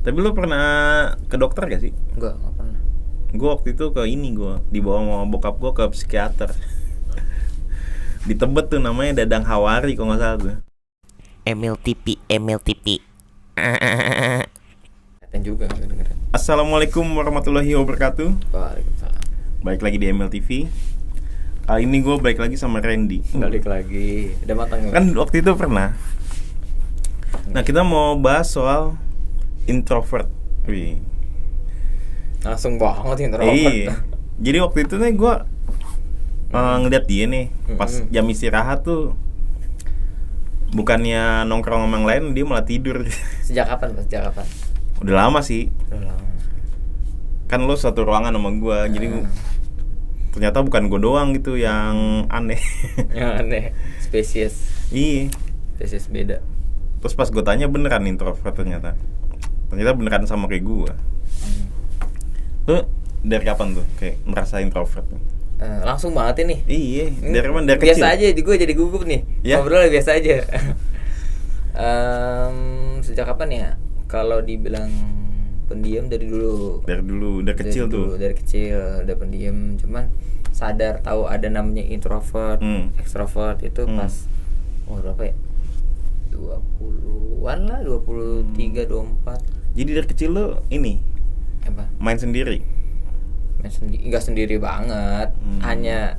Tapi lo pernah ke dokter gak sih? Enggak pernah. Gue waktu itu gue dibawa sama bokap gue ke psikiater. Di Tebet tuh namanya Dadang Hawari kalau nggak salah tuh. MLTP. Kelihatan juga kedengeran. Assalamualaikum warahmatullahi wabarakatuh. Waalaikumsalam. Balik lagi di MLTV. Kali ini gue balik lagi sama Randy. Balik lagi. Udah matang Kan waktu itu pernah. Nah kita mau bahas soal introvert. Wih. langsung banget introvert. Iya. Jadi waktu itu nih gue ngeliat dia nih pas jam istirahat tuh, bukannya nongkrong sama yang lain, dia malah tidur. Sejak kapan? Udah lama sih. Udah lama. Kan lo satu ruangan sama gue, jadi ternyata bukan gue doang gitu yang aneh. Yang aneh. Spesies Iya. beda. Terus pas gue tanya beneran introvert ternyata beneran sama kayak gue. Lo dari kapan tuh kayak merasa introvert? Langsung banget ini. Iya. Dari mana? Dari biasa kecil? aja, gue jadi gugup nih. Ya? Ngobrol biasa aja. Sejak kapan ya? Kalau dibilang pendiam dari dulu. Dari kecil tuh. Dari kecil udah pendiam, cuman sadar tahu ada namanya introvert, extrovert itu pas berapa ya? 20-an lah, 23, 24. Jadi dari kecil lo ini Apa? main sendiri? Enggak sendiri banget. Hanya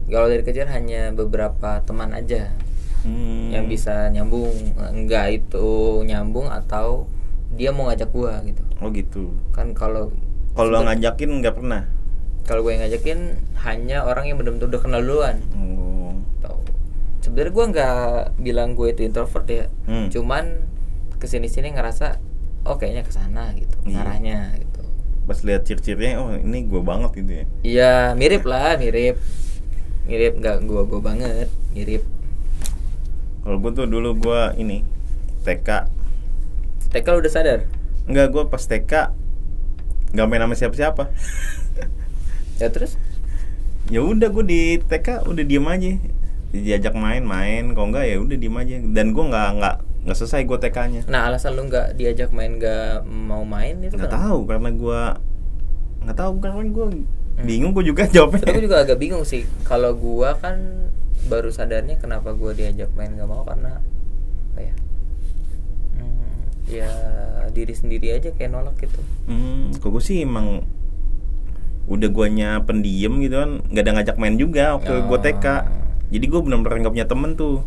kalau dari kecil hanya beberapa teman aja yang bisa nyambung. Enggak itu nyambung atau dia mau ngajak gua gitu. Oh gitu. Kan kalau lo ngajakin nggak pernah? Kalau gue yang ngajakin hanya orang yang benar-benar udah kenal duluan. Oh. Tahu. Sebenarnya gue nggak bilang gue itu introvert ya. Cuman kesini-sini ngerasa oh kayaknya kesana gitu arahnya gitu. Pas lihat ciri-cirinya, oh ini gue banget gitu ya. Iya, mirip nggak gue banget, mirip. Kalau gue tuh dulu gue ini TK Udah sadar? Enggak, gue pas TK nggak main sama siapa-siapa. Ya terus? Ya udah, gue di TK udah diem aja. Diajak main, kalau enggak ya udah diem aja. Dan gue nggak selesai gue TK-nya. Nah, alasan lu nggak diajak main, nggak mau main itu Nggak kenapa? tahu karena gue bingung gue juga jawabnya. Tapi gue juga agak bingung sih. Kalau gue kan baru sadarnya kenapa gue diajak main nggak mau, karena apa ya? Ya diri sendiri aja kayak nolak gitu. Kok gue sih emang udah guanya pendiam gitu kan, nggak ada ngajak main juga waktu gue TK. Jadi gue benar-benar nggak punya temen tuh.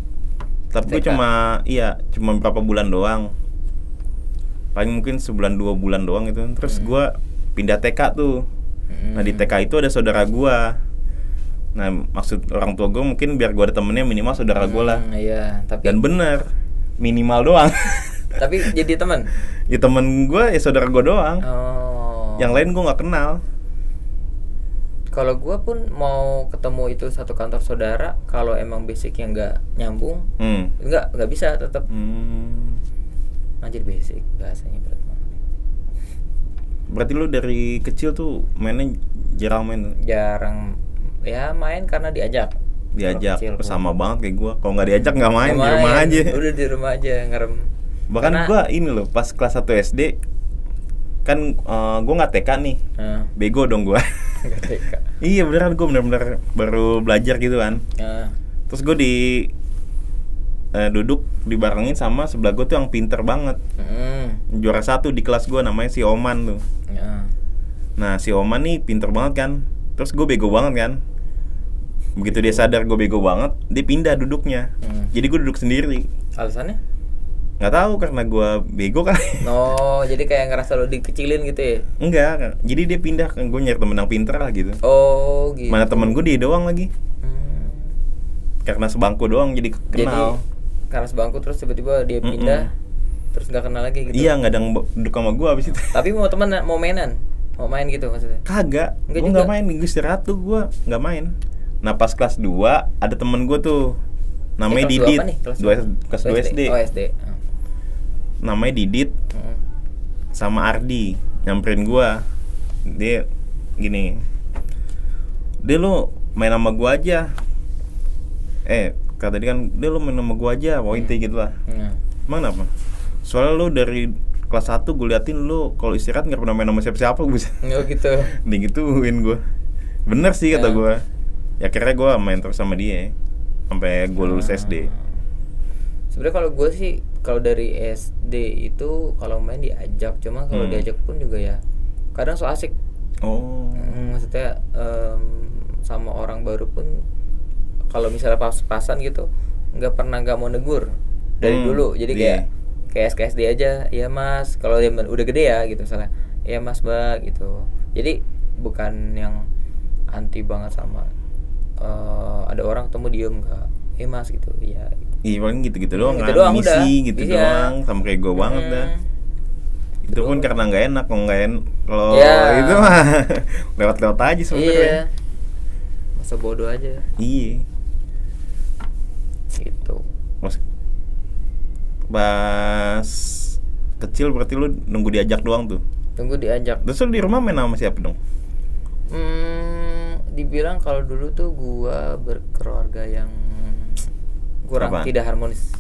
Tapi gue cuma beberapa bulan doang, paling mungkin sebulan 2 bulan doang gitu. Terus gue pindah TK tuh. Nah di TK itu ada saudara gue. Nah maksud orang tua gue mungkin biar gue ada temennya minimal saudara gue lah. Iya, tapi Dan bener minimal doang. tapi jadi teman. Ya temen gue ya saudara gue doang. Oh. Yang lain gue nggak kenal. Kalau gue pun mau ketemu itu satu kantor saudara, kalau emang basicnya nggak nyambung, nggak bisa tetap. Anjir, basic bahasanya berat banget. Berarti lu dari kecil tuh mainnya jarang main? Jarang ya main karena diajak. Diajak sama banget kayak gue. Kalau nggak diajak nggak main, di rumah aja. Udah di rumah aja ngerem. Bahkan gue ini loh pas kelas 1 SD kan gue nggak TK nih, bego dong gue. Nggak TK. Iya beneran, gue bener-bener baru belajar gitu kan. Terus gue duduk dibarengin sama sebelah gue tuh yang pinter banget, juara 1 di kelas gue, namanya si Oman tuh. Nah si Oman nih pinter banget kan. Terus gue bego banget kan. Begitu dia sadar gue bego banget, dia pindah duduknya. Jadi gue duduk sendiri. Alasannya? Nggak tahu, karena gue bego kan. Oh, jadi kayak ngerasa lo dikecilin gitu ya? Enggak, jadi dia pindah, gue nyari temen yang pinter lah gitu. Oh gitu. Mana temen gue dia doang lagi. Karena sebangku doang jadi kenal. Jadi karena sebangku terus tiba-tiba dia pindah, terus nggak kenal lagi gitu. Iya, nggak ada yang duduk sama gue abis itu. Tapi mau temen, mau main gitu maksudnya? Kagak, gue nggak main, gue istirahat tuh, gue nggak main. Nah pas kelas 2 ada temen gue tuh, namanya Didit. Kelas 2 SD. Oh SD. Namanya Didit sama Ardi nyamperin gua. Dia gini, dia lo main sama gua aja. Kata dia kan, dia lo main sama gua aja, poinnya gitu lah. Emang apa? Soalnya lo dari kelas 1 gue liatin lu kalau istirahat nggak pernah main sama siapa-siapa gue. Oh gitu. Digituin gue. Bener sih kata Ya. gue. Ya akhirnya gue main terus sama dia sampai gue lulus SD. Sebenarnya kalau gue sih kalau dari SD itu kalau main diajak, cuma kalau diajak pun juga ya kadang so asik. Oh. Maksudnya sama orang baru pun kalau misalnya pas-pasan gitu nggak mau negur dari dulu. Jadi kayak SKSD aja, iya mas. Kalau dia udah gede ya gitu misalnya, iya mas mbak gitu. Jadi bukan yang anti banget sama ada orang ketemu diem nggak, iya mas gitu, iya. Iya paling gitu-gitu doang Gitu kan, doang misi udah. gitu Iya. doang, sama kayak gue banget dah. Itu pun karena nggak enak, kalau Iya. itu mah lewat-lewat aja sebenarnya. Iya. Masa bodoh aja Iya. gitu. Pas kecil berarti lu nunggu diajak doang tuh. Tunggu diajak. Terus lu di rumah main sama siapa dong? Dibilang kalau dulu tuh gua berkeluarga yang kurang Apaan? tidak harmonis.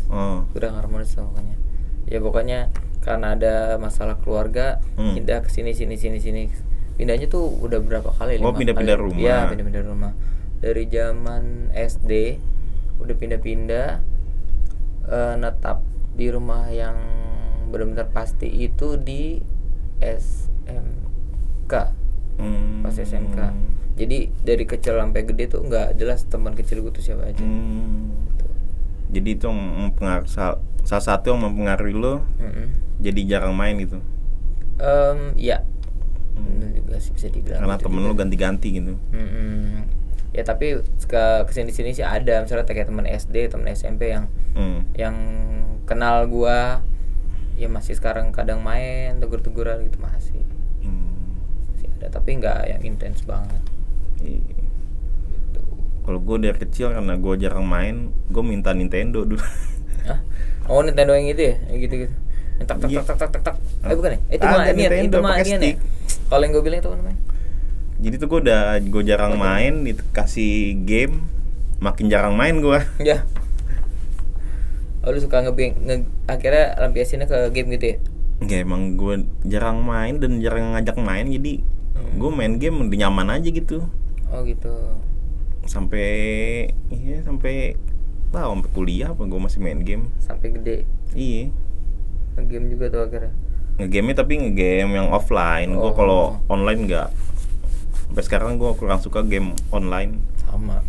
Kurang harmonis pokoknya. Ya pokoknya karena ada masalah keluarga, pindah ke sini. Pindahnya tuh udah berapa kali? 5 pindah-pindah kali. rumah. Iya, pindah-pindah rumah. Dari zaman SD udah pindah-pindah, netap di rumah yang benar-benar pasti itu di SMK. Pas SMK. Jadi dari kecil sampai gede tuh nggak jelas teman kecil gue tuh siapa aja. Jadi itu salah satu yang mempengaruhi lo jadi jarang main gitu. Ya. Bener juga sih bisa dibilang. Karena gitu temen juga. lo ganti-ganti gitu. Ya tapi kesini sih ada misalnya kayak teman SD, teman SMP yang kenal gua, ya masih sekarang kadang main tegur-teguran gitu masih ada, tapi nggak yang intens banget. Iya. Gitu. Kalau gue dari kecil karena gue jarang main, gue minta Nintendo dulu. Hah? Oh Nintendo yang gitu ya, yang gitu-gitu. Yang tak. Bukan ya? Itu mah ini Nintendo pakai ya. stick. Kalau yang gue bilang itu apa namanya? Jadi tuh gue jarang main, dikasih game, makin jarang main gue. Ya. Oh lu suka akhirnya lampiasinnya ke game gitu ya? Ya emang gue jarang main dan jarang ngajak main, jadi gue main game udah nyaman aja gitu. Oh gitu. Sampai kuliah apa gue masih main game. Sampai gede. Iya. Game juga tuh akhirnya. Ngegame tapi ngegame yang offline. Gue kalau online nggak. Sampai sekarang gue kurang suka game online. Sama.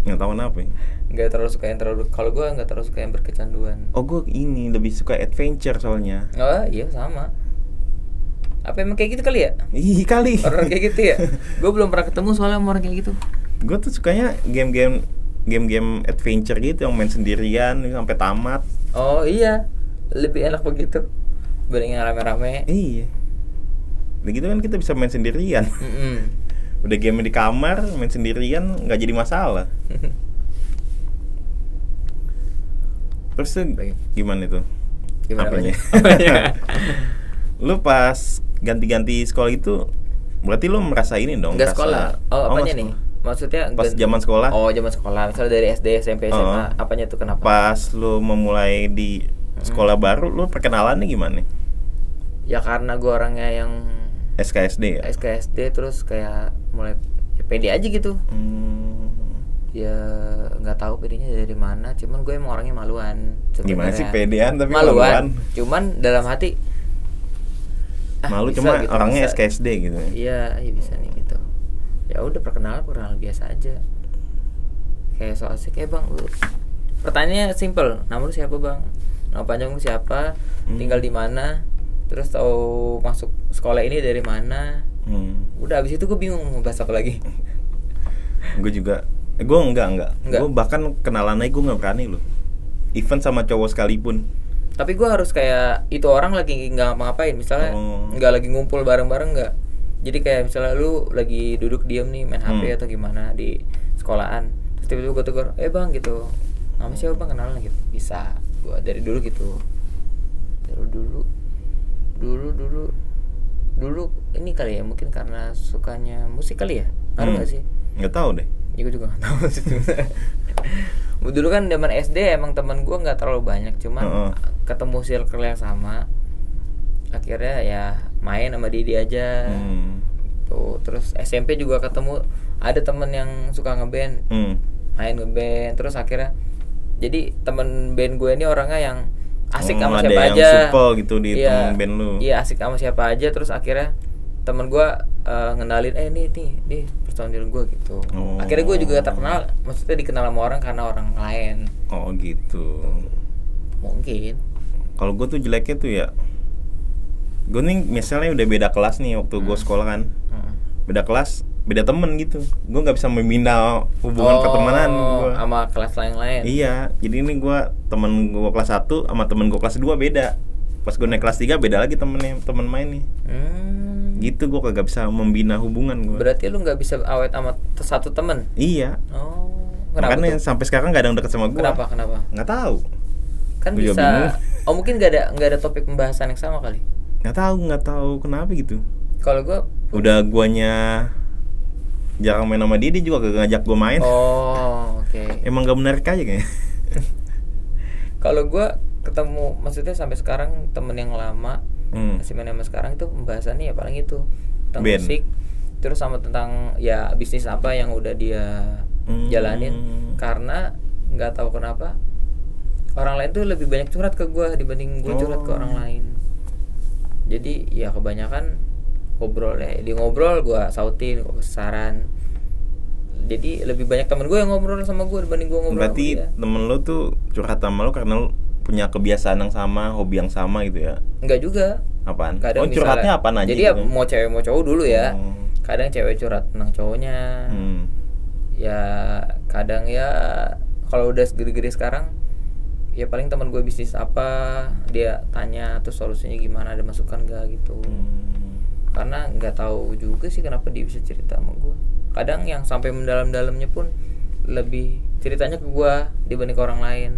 Nggak tahu kenapa ya. Nggak terlalu suka yang kalau gue nggak terlalu suka yang berkecanduan. Oh gue ini lebih suka adventure soalnya. Oh iya sama. Apa emang kayak gitu kali ya? Ih kali. Orang kayak gitu ya? Gue belum pernah ketemu soalnya sama orang kayak gitu. Gue tuh sukanya game-game adventure gitu yang main sendirian sampai tamat. Oh iya, lebih enak begitu dibanding yang rame-rame. Iya. Begitu kan kita bisa main sendirian. Udah game di kamar main sendirian nggak jadi masalah. Terus tuh gimana itu? Apanya? Lu pas ganti-ganti sekolah itu berarti lu merasa ini dong? Nggak sekolah. Oh apanya nih? Maksudnya pas zaman sekolah? Oh zaman sekolah. Misalnya dari SD, SMP, SMA. Apanya tuh kenapa? Pas lu memulai di sekolah baru, lu perkenalannya gimana? Ya karena gue orangnya yang SKSD ya? SKSD terus kayak mulai ya pede aja gitu. Ya nggak tahu pedenya dari mana, cuman gue emang orangnya maluan sebenarnya. Gimana sih pedean tapi maluan? Cuman dalam hati malu bisa, cuma gitu, orangnya bisa. SKSD gitu. Iya bisa nih gitu. Ya udah perkenalan biasa aja. Kayak so asik, bang, lu pertanyaannya simple. Nama lu siapa bang? Nama panjang lu siapa? Tinggal di mana? Terus tahu masuk sekolah ini dari mana? Udah abis itu gue bingung mau bahas apa lagi. Gue juga gue enggak. Gue bahkan kenalan aja gue nggak berani loh. Even sama cowok sekalipun. Tapi gue harus kayak itu orang lagi nggak ngapa-ngapain, misalnya nggak lagi ngumpul bareng-bareng nggak. Jadi kayak misalnya lu lagi duduk diam nih main HP atau gimana di sekolahan, terus tiba-tiba gue tegur, bang gitu, nama siapa bang, kenalan gitu, bisa. Gue dari dulu gitu. Dulu ini kali ya, mungkin karena sukanya musik kali ya, ngaruh nggak sih? Nggak tahu deh. Ya gue juga nggak tahu sih. Dulu kan zaman SD emang teman gue nggak terlalu banyak, cuman ketemu circle yang sama. akhirnya ya main sama dia aja. Tuh, terus SMP juga ketemu ada temen yang suka ngeband, main ngeband, terus akhirnya jadi temen band gue ini orangnya yang asik sama siapa aja. Ada yang supel gitu di temen band lu. Iya, asik sama siapa aja, terus akhirnya temen gue ngenalin nih personil gue gitu. Akhirnya gue juga terkenal, maksudnya dikenal sama orang karena orang lain. Oh gitu. Mungkin. Kalau gue tuh jeleknya tuh ya, gue nih misalnya udah beda kelas nih waktu gue sekolah kan, beda kelas, beda temen gitu, gue nggak bisa membina hubungan pertemanan gue sama kelas lain. Iya, jadi ini gue temen gue kelas 1 sama temen gue kelas 2 beda. Pas gue naik kelas 3 beda lagi temen main nih. Gitu gue kagak bisa membina hubungan gue. Berarti lu nggak bisa awet sama satu temen? Iya. Kenapa makanya tuh? Sampai sekarang gak ada yang deket sama gue. Kenapa? Nggak tahu. Kan Gua juga bisa. bingung. Mungkin nggak ada topik pembahasan yang sama kali. Nggak tahu kenapa gitu. Kalau gue udah guanya jarang main sama dia juga gak ngajak gue main. Oke. Emang gak menarik aja kayaknya. Kalau gue ketemu, maksudnya sampai sekarang temen yang lama masih main sama sekarang itu pembahasannya ya paling itu tentang band. musik, terus sama tentang ya bisnis apa yang udah dia jalanin. Karena nggak tahu kenapa orang lain tuh lebih banyak curhat ke gue dibanding gue curhat ke orang lain. Jadi ya kebanyakan dia ngobrol, gue sautin, gue saran. Jadi lebih banyak temen gue yang ngobrol sama gue dibanding gue ngobrol. Berarti sama dia. temen lo tuh curhat sama lo karena lo punya kebiasaan yang sama, hobi yang sama gitu ya? Enggak juga. Apaan? Kadang Curhatnya apaan aja? Jadi gitu? ya mau cewek mau cowok dulu ya. Kadang cewek curhat tentang cowoknya. Ya kadang ya kalau udah gede-gede sekarang ya paling teman gue bisnis apa, dia tanya terus solusinya gimana, ada masukan gak gitu. Karena nggak tahu juga sih kenapa dia bisa cerita sama gue. Kadang yang sampai mendalam-dalamnya pun lebih ceritanya ke gue dibanding ke orang lain.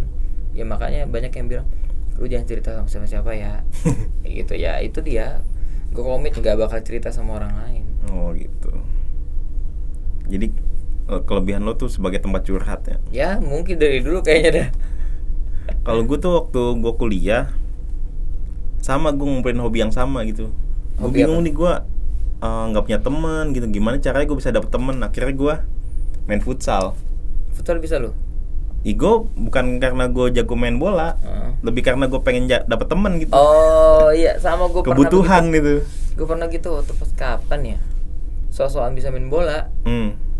Ya makanya banyak yang bilang lu jangan cerita sama siapa ya. Gitu ya, itu dia. Gue komit nggak bakal cerita sama orang lain. Oh gitu. Jadi kelebihan lo tuh sebagai tempat curhat ya? Ya mungkin dari dulu kayaknya dah. Kalau gue tuh waktu gue kuliah sama gue ngumpulin hobi yang sama gitu. Gue bingung nih gue nggak punya teman gitu. Gimana caranya gue bisa dapet teman? Akhirnya gue main futsal. Futsal bisa lo? Gue bukan karena gue jago main bola, lebih karena gue pengen dapet teman gitu. Oh iya, sama gue pernah kebutuhan gitu. Gue pernah gitu waktu pas kapan ya? So-soan bisa main bola.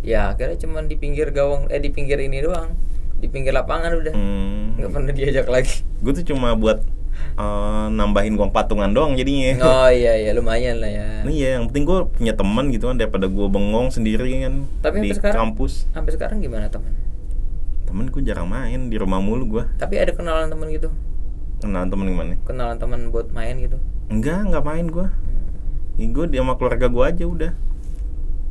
Ya akhirnya cuman di pinggir gawang, di pinggir ini doang, di pinggir lapangan udah. Nggak pernah diajak lagi. Gue tuh cuma buat nambahin uang patungan doang jadinya. Oh iya lumayan lah ya. Iya, yang penting gue punya teman gitu kan daripada gue bengong sendiri kan. Tapi di kampus. Sampai sekarang gimana teman? Temen gue jarang main, di rumah mulu gue. Tapi ada kenalan teman gitu? Kenalan temen gimana? Kenalan teman buat main gitu? Enggak main gue. Gue sama keluarga gue aja udah.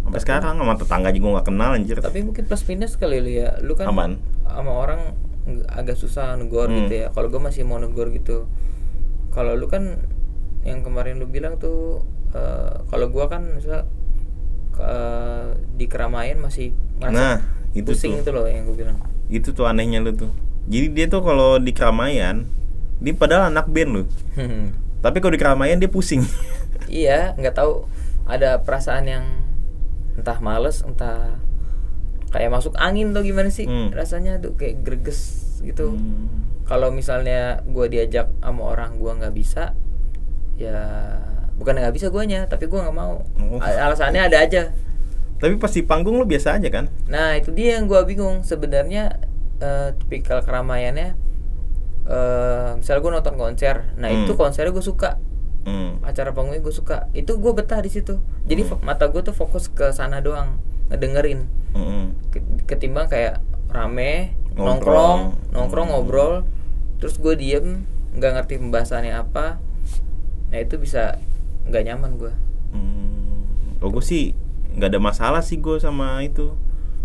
Sampai sekarang sama tetangga juga gue gak kenal anjir. Tapi mungkin plus minus kali lu ya. Lu kan Apaan? sama orang agak susah negor gitu ya. Kalau gue masih mau negor gitu. Kalau lu kan yang kemarin lu bilang tuh kalau gue kan misal di keramaian masih nah, itu pusing tuh. itu loh yang gue bilang. Itu tuh anehnya lu tuh. Jadi dia tuh kalau di keramaian, dia padahal anak band lu. Tapi kalau di keramaian dia pusing. Iya, nggak tahu ada perasaan yang entah males, entah kayak masuk angin tuh gimana sih rasanya tuh kayak greges gitu. Kalau misalnya gue diajak sama orang gue nggak bisa, ya bukan nggak bisa guanya, tapi gue nggak mau. Alasannya ada aja. Tapi pas di panggung lu biasa aja kan? Nah itu dia yang gue bingung sebenarnya. Tipikal keramaiannya, misalnya gue nonton konser, nah itu konsernya gue suka, acara panggungnya gue suka, itu gue betah di situ. Jadi mata gue tuh fokus ke sana doang, ngedengerin. Ketimbang kayak rame, nongkrong ngobrol, terus gue diem, nggak ngerti pembahasannya apa, nah itu bisa nggak nyaman gue. Gue sih nggak ada masalah sih gue sama itu.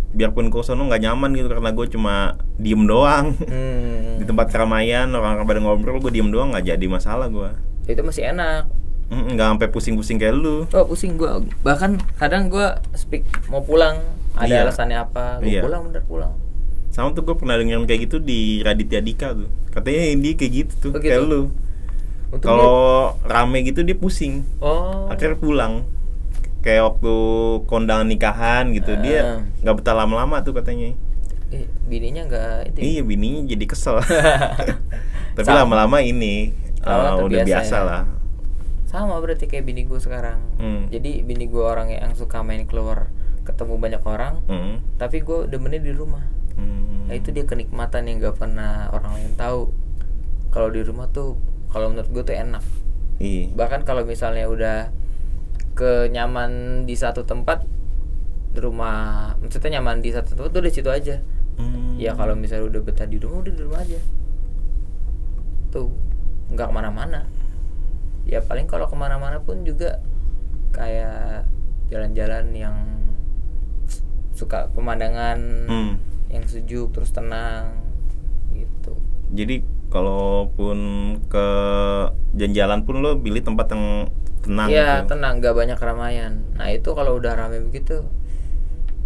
Biarpun ke sono nggak nyaman gitu karena gue cuma diem doang. Di tempat keramaian orang pada ngobrol gue diem doang, nggak jadi masalah gue. Itu masih enak. Nggak sampai pusing-pusing kayak lu. Oh pusing gue, bahkan kadang gue speak mau pulang, ada alasannya apa, gue pulang bener pulang. Sama tuh gue pernah dengerin kayak gitu di Raditya Dika tuh, katanya dia kayak gitu tuh, kayak lu. Untung Kalau rame gitu dia pusing. Oh. Akhirnya pulang. Kayak waktu kondangan nikahan gitu, dia nggak betah lama-lama tuh katanya. Bininya nggak itu. Iya, bininya jadi kesel. Tapi Sama. lama-lama ini udah biasa ya. lah. Sama berarti kayak bini gue sekarang. Jadi bini gue orang yang suka main keluar, ketemu banyak orang. Tapi gue demennya di rumah. Nah itu dia kenikmatan yang gak pernah orang lain tahu. Kalau di rumah tuh, kalau menurut gue tuh enak. Iya. Bahkan kalau misalnya udah kenyaman di satu tempat, di rumah, maksudnya nyaman di satu tempat tuh di situ aja. Ya kalau misalnya udah betah di rumah, udah di rumah aja. Tuh nggak kemana-mana. Ya paling kalau kemana-mana pun juga kayak jalan-jalan yang suka pemandangan yang sejuk terus tenang gitu. Jadi kalaupun ke jalan-jalan pun lo pilih tempat yang tenang. Iya gitu. tenang, nggak banyak keramaian. Nah itu kalau udah ramai begitu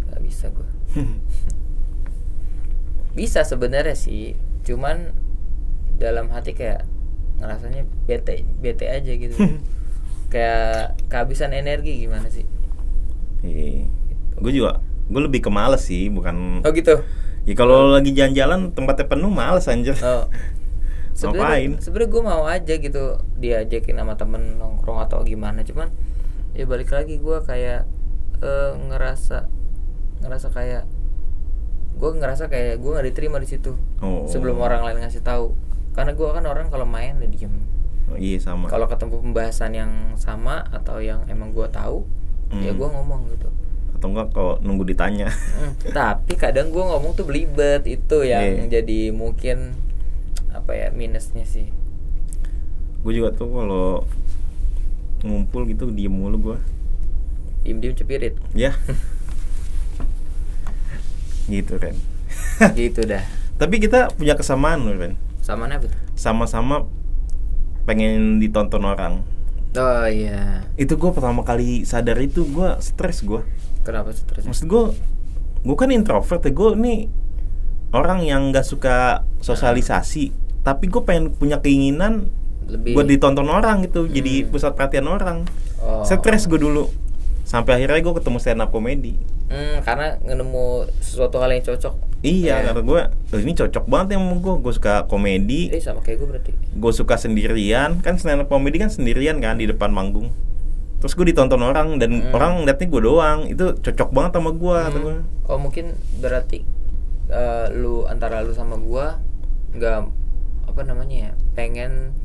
nggak bisa gue. Bisa sebenarnya sih, cuman dalam hati kayak ngerasanya bete aja gitu. Kayak kehabisan energi gimana sih? Iya. Gue lebih ke males sih, bukan. Oh gitu. Ya kalau lagi jalan-jalan tempatnya penuh males anjir. Oh. Ngapain? Sebenarnya gue mau aja gitu diajakin sama temen nongkrong atau gimana, cuman ya balik lagi gue kayak ngerasa kayak gue nggak diterima di situ. Sebelum orang lain ngasih tahu, karena gue kan orang kalau main udah diem. Oh, iya sama. Kalau ketemu pembahasan yang sama atau yang emang gue tahu, ya gue ngomong gitu. Atau enggak kalau nunggu ditanya. Tapi kadang gue ngomong tuh belibet, itu yang jadi mungkin apa ya minusnya sih. Gue juga tuh kalau ngumpul gitu diem mulu gue. Diem cepirit. Ya. Gitu Ren. Gitu dah. Tapi kita punya kesamaan loh Ren. Sama apa tuh? Sama-sama pengen ditonton orang. Oh iya. Itu gue pertama kali sadar itu gue stres gue. Kenapa stres? Maksud gue kan introvert ya, gue nih orang yang nggak suka sosialisasi, tapi gue pengen punya keinginan lebih buat ditonton orang gitu, jadi pusat perhatian orang. Stres gue dulu, sampai akhirnya gue ketemu stand up comedy. Karena nemu sesuatu hal yang cocok. Iya, karena gue ini cocok banget yang sama gue suka komedi. Sama kayak gue berarti. Gue suka sendirian, kan stand up comedy kan sendirian kan di depan manggung. Terus gue ditonton orang dan orang liatnya gue doang, itu cocok banget sama gue. Oh mungkin berarti antara lu sama gue nggak apa namanya ya, pengen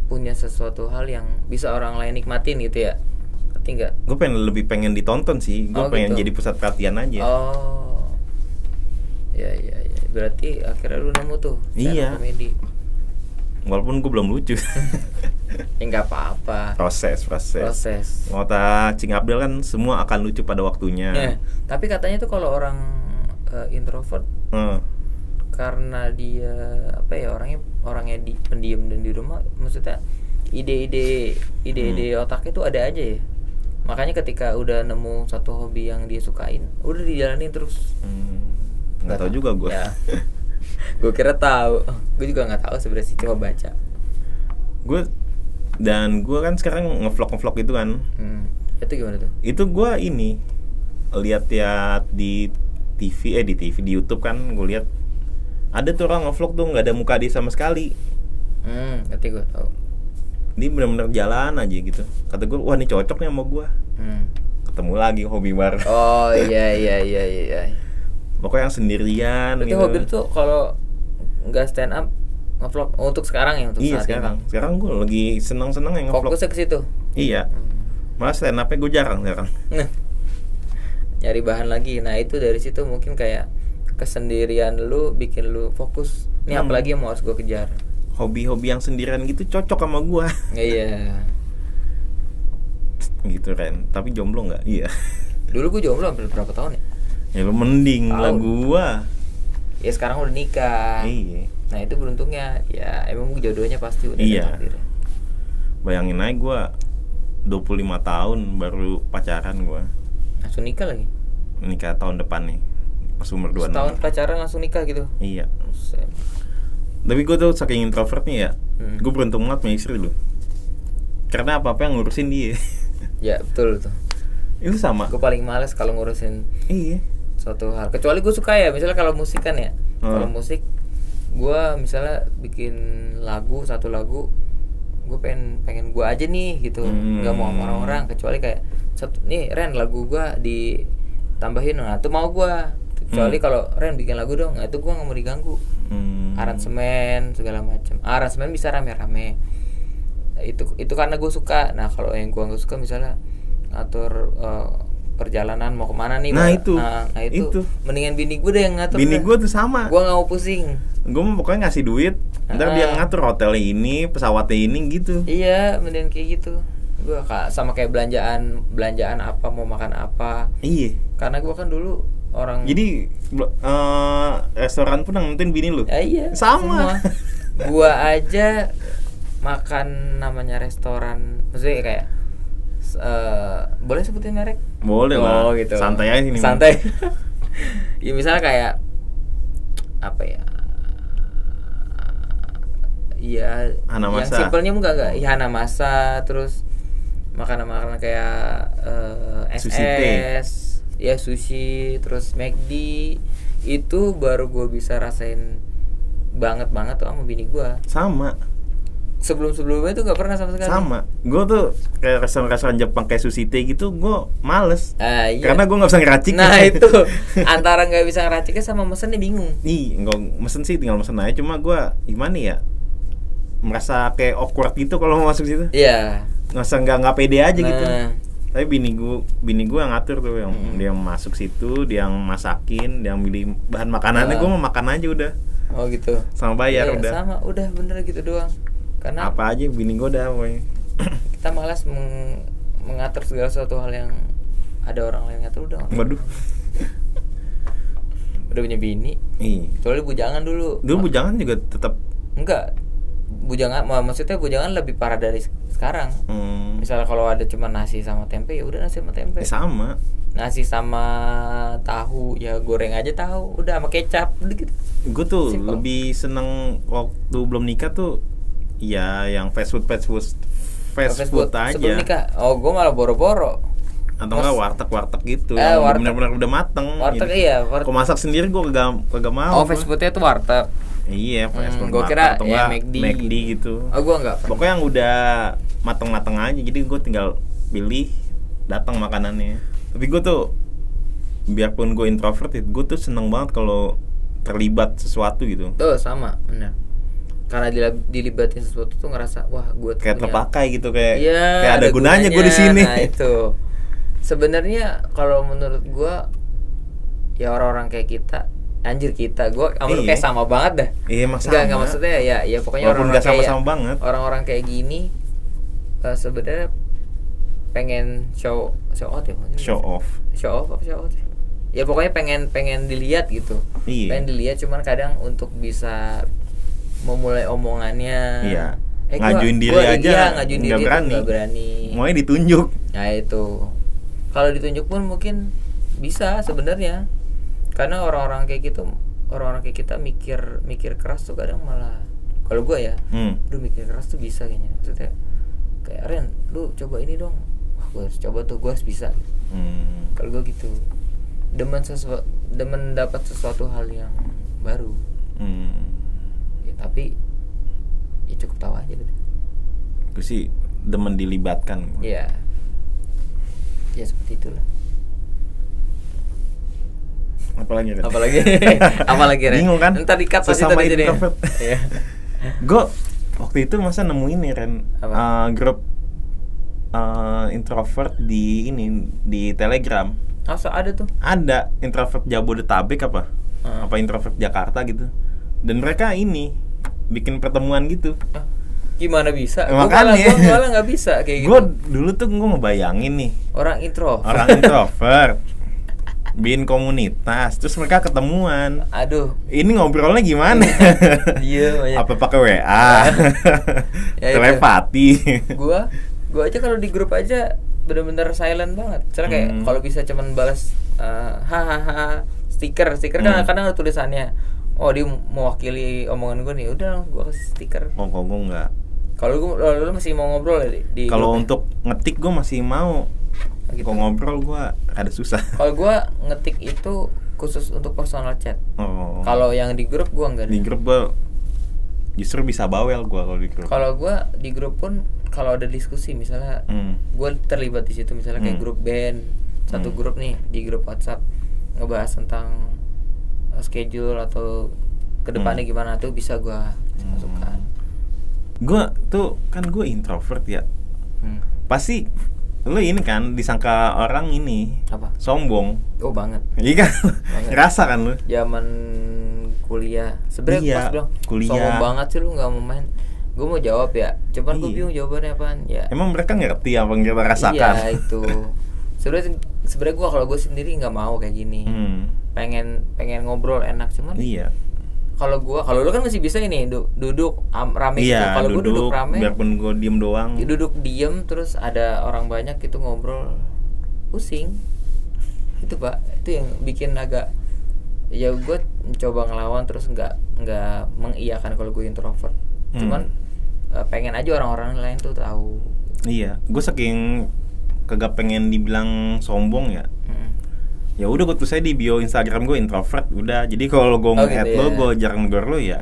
punya sesuatu hal yang bisa orang lain nikmatin gitu ya, ngerti nggak? Gue lebih pengen ditonton sih, gue pengen gitu. jadi pusat perhatian aja. Oh ya berarti akhirnya lu nemu tuh stand up komedi. Walaupun gue belum lucu. Ya nggak apa-apa. Proses. Kata Cing Abdel kan semua akan lucu pada waktunya. Tapi katanya tuh kalau orang introvert, karena dia apa ya orangnya pendiam dan di rumah, maksudnya ide-ide otaknya tuh ada aja ya. Makanya ketika udah nemu satu hobi yang dia sukain, udah dijalanin terus. Nggak tahu juga gue. Ya. Gue kira tahu. Gue juga nggak tahu sebenarnya sih, coba baca. Gue kan sekarang ngevlog itu kan. Itu gimana tuh? Itu gue lihat ya di TV di YouTube kan, gue lihat ada tuh orang ngevlog tuh nggak ada muka dia sama sekali. Ngerti gue tahu. Dia benar-benar jalan aja gitu. Kata gue, wah ini cocok nih sama gue. Ketemu lagi hobi baru. Oh iya. Pokoknya yang sendirian. Berarti gitu. hobi itu kalau nggak stand up ngevlog untuk sekarang ya, untuk iya, saat sekarang. ini. Sekarang gue lagi senang-senang yang ngevlog. Fokusnya ke situ. Iya. Malah stand up-nya gue jarang sekarang. Nyari bahan lagi. Nah, itu dari situ mungkin kayak kesendirian lu bikin lu fokus. Ini apalagi yang mau harus gue kejar. Hobi-hobi yang sendirian gitu cocok sama gue. Iya. Gitu Ren. Tapi jomblo nggak? Iya. Dulu gue jomblo hampir berapa tahun ya? Ya lu mending lah gue. Ya sekarang udah nikah. Iya. Nah itu beruntungnya. Ya emang jodohnya pasti udah iya. takdirnya. Bayangin aja gue 25 tahun baru pacaran gue. Langsung nikah lagi? Nikah tahun depan nih, pas umur 26. Setahun pacaran langsung nikah gitu? Iya. Tapi gue tuh saking introvertnya ya, gue beruntung banget punya istri lu. Karena apa-apa yang ngurusin dia. Ya betul tuh. Itu sama. Gue paling males kalau ngurusin Iya. suatu hal. Kecuali gue suka ya, misalnya kalau musik kan ya. Kalau musik, gue misalnya bikin satu lagu, gue pengen gue aja nih gitu, nggak mau sama orang-orang. Kecuali kayak nih Ren, lagu gue ditambahin, nah itu mau gue. Kecuali kalau Ren bikin lagu dong, nah itu gue nggak mau diganggu. Aransemen segala macam. Aransemen bisa rame-rame. Itu karena gue suka. Nah kalau yang gue nggak suka misalnya ngatur perjalanan mau kemana nih, nah itu mendingan bini gue deh yang ngatur. Bini gue tuh sama, gue nggak mau pusing. Gue mau pokoknya ngasih duit, ntar dia ngatur hotelnya ini, pesawatnya ini gitu. Iya, mendingan kayak gitu. Gue sama kayak belanjaan apa, mau makan apa. Iya, karena gue kan dulu orang, jadi restoran pun yang nentuin bini lu. Iya, sama. Gue aja makan namanya restoran, maksudnya kayak boleh sebutin merek? Boleh lah. Gitu. Santai aja sini. Santai. Ya misalnya kayak apa ya? Iya. Yang simpelnya enggak. Ya Hanamasa, terus makanan-makanan kayak SS, ya sushi, terus McD. Itu baru gue bisa rasain banget tuh sama bini gue. Sama. Sebelum-sebelumnya tuh gak pernah sama sekali. Sama. Gue tuh kayak restoran Jepang kayak sushi teh gitu, gue males. Iya. Karena gue gak bisa ngeracik. Nah itu antara gak bisa ngeraciknya sama mesennya bingung. Enggak mesen sih, tinggal mesen aja. Cuma gue gimana ya, merasa kayak awkward gitu kalau mau masuk situ. Iya. Ngerasa gak pede aja gitu. Tapi bini gue yang ngatur tuh, yang dia masuk situ, dia yang masakin, dia yang milih bahan makanannya. Gue mau makan aja udah. Oh gitu. Sama bayar udah. Sama, udah bener gitu doang. Karena apa aja bini gue dah pokoknya. Kita malas mengatur segala sesuatu hal yang ada orang lain ngatur udah. Waduh. Udah punya bini. Iya. Kecuali bujangan dulu. Dulu bujangan juga tetap. Enggak. Bujangan maksudnya bujangan lebih parah dari sekarang. Misalnya kalau ada cuma nasi sama tempe, ya udah nasi sama tempe. Sama. Nasi sama tahu, ya goreng aja tahu, udah sama kecap, udah gitu. Gue tuh Simple. lebih seneng waktu belum nikah tuh, ya yang fast food aja. Sebelum nikah, gue malah boro-boro. Atau enggak warteg gitu, warteg. benar-benar udah mateng. Warteg gitu. iya. Kok masak sendiri gue kagak mau. Oh, fast foodnya tuh warteg. Iya, fast food. Gue kira atau ya McD gitu. Oh, gue enggak. Pokoknya yang udah mateng-mateng aja, jadi gue tinggal pilih, datang makanannya. Tapi gue tuh biarpun gue introvert, gue tuh seneng banget kalau terlibat sesuatu gitu. Tuh sama, benar. Karena dilibatin sesuatu tuh ngerasa wah gue kayak terpakai gitu, kayak ya, kayak ada gunanya gue di sini. Nah itu sebenarnya kalau menurut gue ya orang-orang kayak kita, anjir kita, gue kayak sama banget dah. Iya maksudnya. Enggak maksudnya ya pokoknya walaupun orang-orang kayak sama-sama banget. Orang-orang kayak gini sebenarnya pengen show out ya. Show off ya pokoknya pengen dilihat gitu. Iya. Pengen dilihat, cuman kadang untuk bisa memulai omongannya, iya. Ngajuin diri aja nggak berani. Maunya ditunjuk. Nah itu kalau ditunjuk pun mungkin bisa sebenarnya, karena orang-orang kayak kita mikir keras tuh kadang malah, kalau gue ya, lu mikir keras tuh bisa kayaknya. Maksudnya kayak Ren, lu coba ini dong, wah gue harus coba tuh, gue harus bisa. Kalau gue gitu, demen dapat sesuatu hal yang baru. Ya, tapi ya cukup tahu aja gitu. Gue sih demen dilibatkan. Iya. Ya seperti itulah. Apalagi Ren? Bingung kan? Ntar di-cut sesama introvert. Iya. Gue waktu itu masa nemuin nih Ren, grup introvert di Telegram. Masa ada tuh? Ada introvert Jabodetabek apa introvert Jakarta gitu. Dan mereka bikin pertemuan gitu. Gimana bisa? Makanya gue malah nggak bisa kayak gitu. Gue dulu tuh gue ngebayangin nih orang introvert bikin komunitas, terus mereka ketemuan. Aduh, ini ngobrolnya gimana? Iya. Apa pakai WA? Ya, telepati. Gue aja kalau di grup aja bener-bener silent banget. Soalnya kayak kalau bisa cuman balas hahaha stiker kan kadang ada tulisannya. Oh dia mewakili omongan gue nih, udah gue kasih stiker. Oh kok gue nggak Kalau lu masih mau ngobrol ya di Kalau grup ya? untuk ngetik gue masih mau. Gitu. Kalau ngobrol gue ada susah. Kalau gue ngetik itu khusus untuk personal chat. Oh. Kalau yang di grup gue enggak. Di grup gue justru bisa bawel gue kalau di grup. Kalau gue di grup pun kalau ada diskusi misalnya gue terlibat di situ, misalnya kayak grup band, satu grup nih di grup WhatsApp ngebahas tentang schedule atau kedepannya gimana tuh bisa gue masukkan. Gue tuh kan gue introvert ya. Pasti lu ini kan disangka orang ini Apa? sombong. Oh banget. Iya kan? Ngerasa kan lu? Zaman kuliah sebenarnya Iya, pas bilang kuliah. sombong banget sih lu nggak mau main. Gue mau jawab ya, cuman gue Iya. bingung jawabannya apaan ya. Emang mereka ngerti apa yang kita rasakan? Iya itu. Sebenarnya gue kalau gue sendiri nggak mau kayak gini. Pengen ngobrol enak, cuman Iya. kalau lu kan masih bisa ini duduk rame gitu. Iya, Kalau gue duduk rame, biarpun gue diem doang. duduk diem terus ada orang banyak gitu ngobrol, pusing. Itu Pak, itu yang bikin agak ya gue mencoba ngelawan terus nggak mengiyakan kalau gue introvert. Cuman pengen aja orang-orang lain tuh tahu. Iya, gue saking kagak pengen dibilang sombong ya. Ya udah gue tulis aja di bio Instagram gue introvert udah. Jadi kalau gue nge-add gitu lo, ya. gue jarang negor lo ya.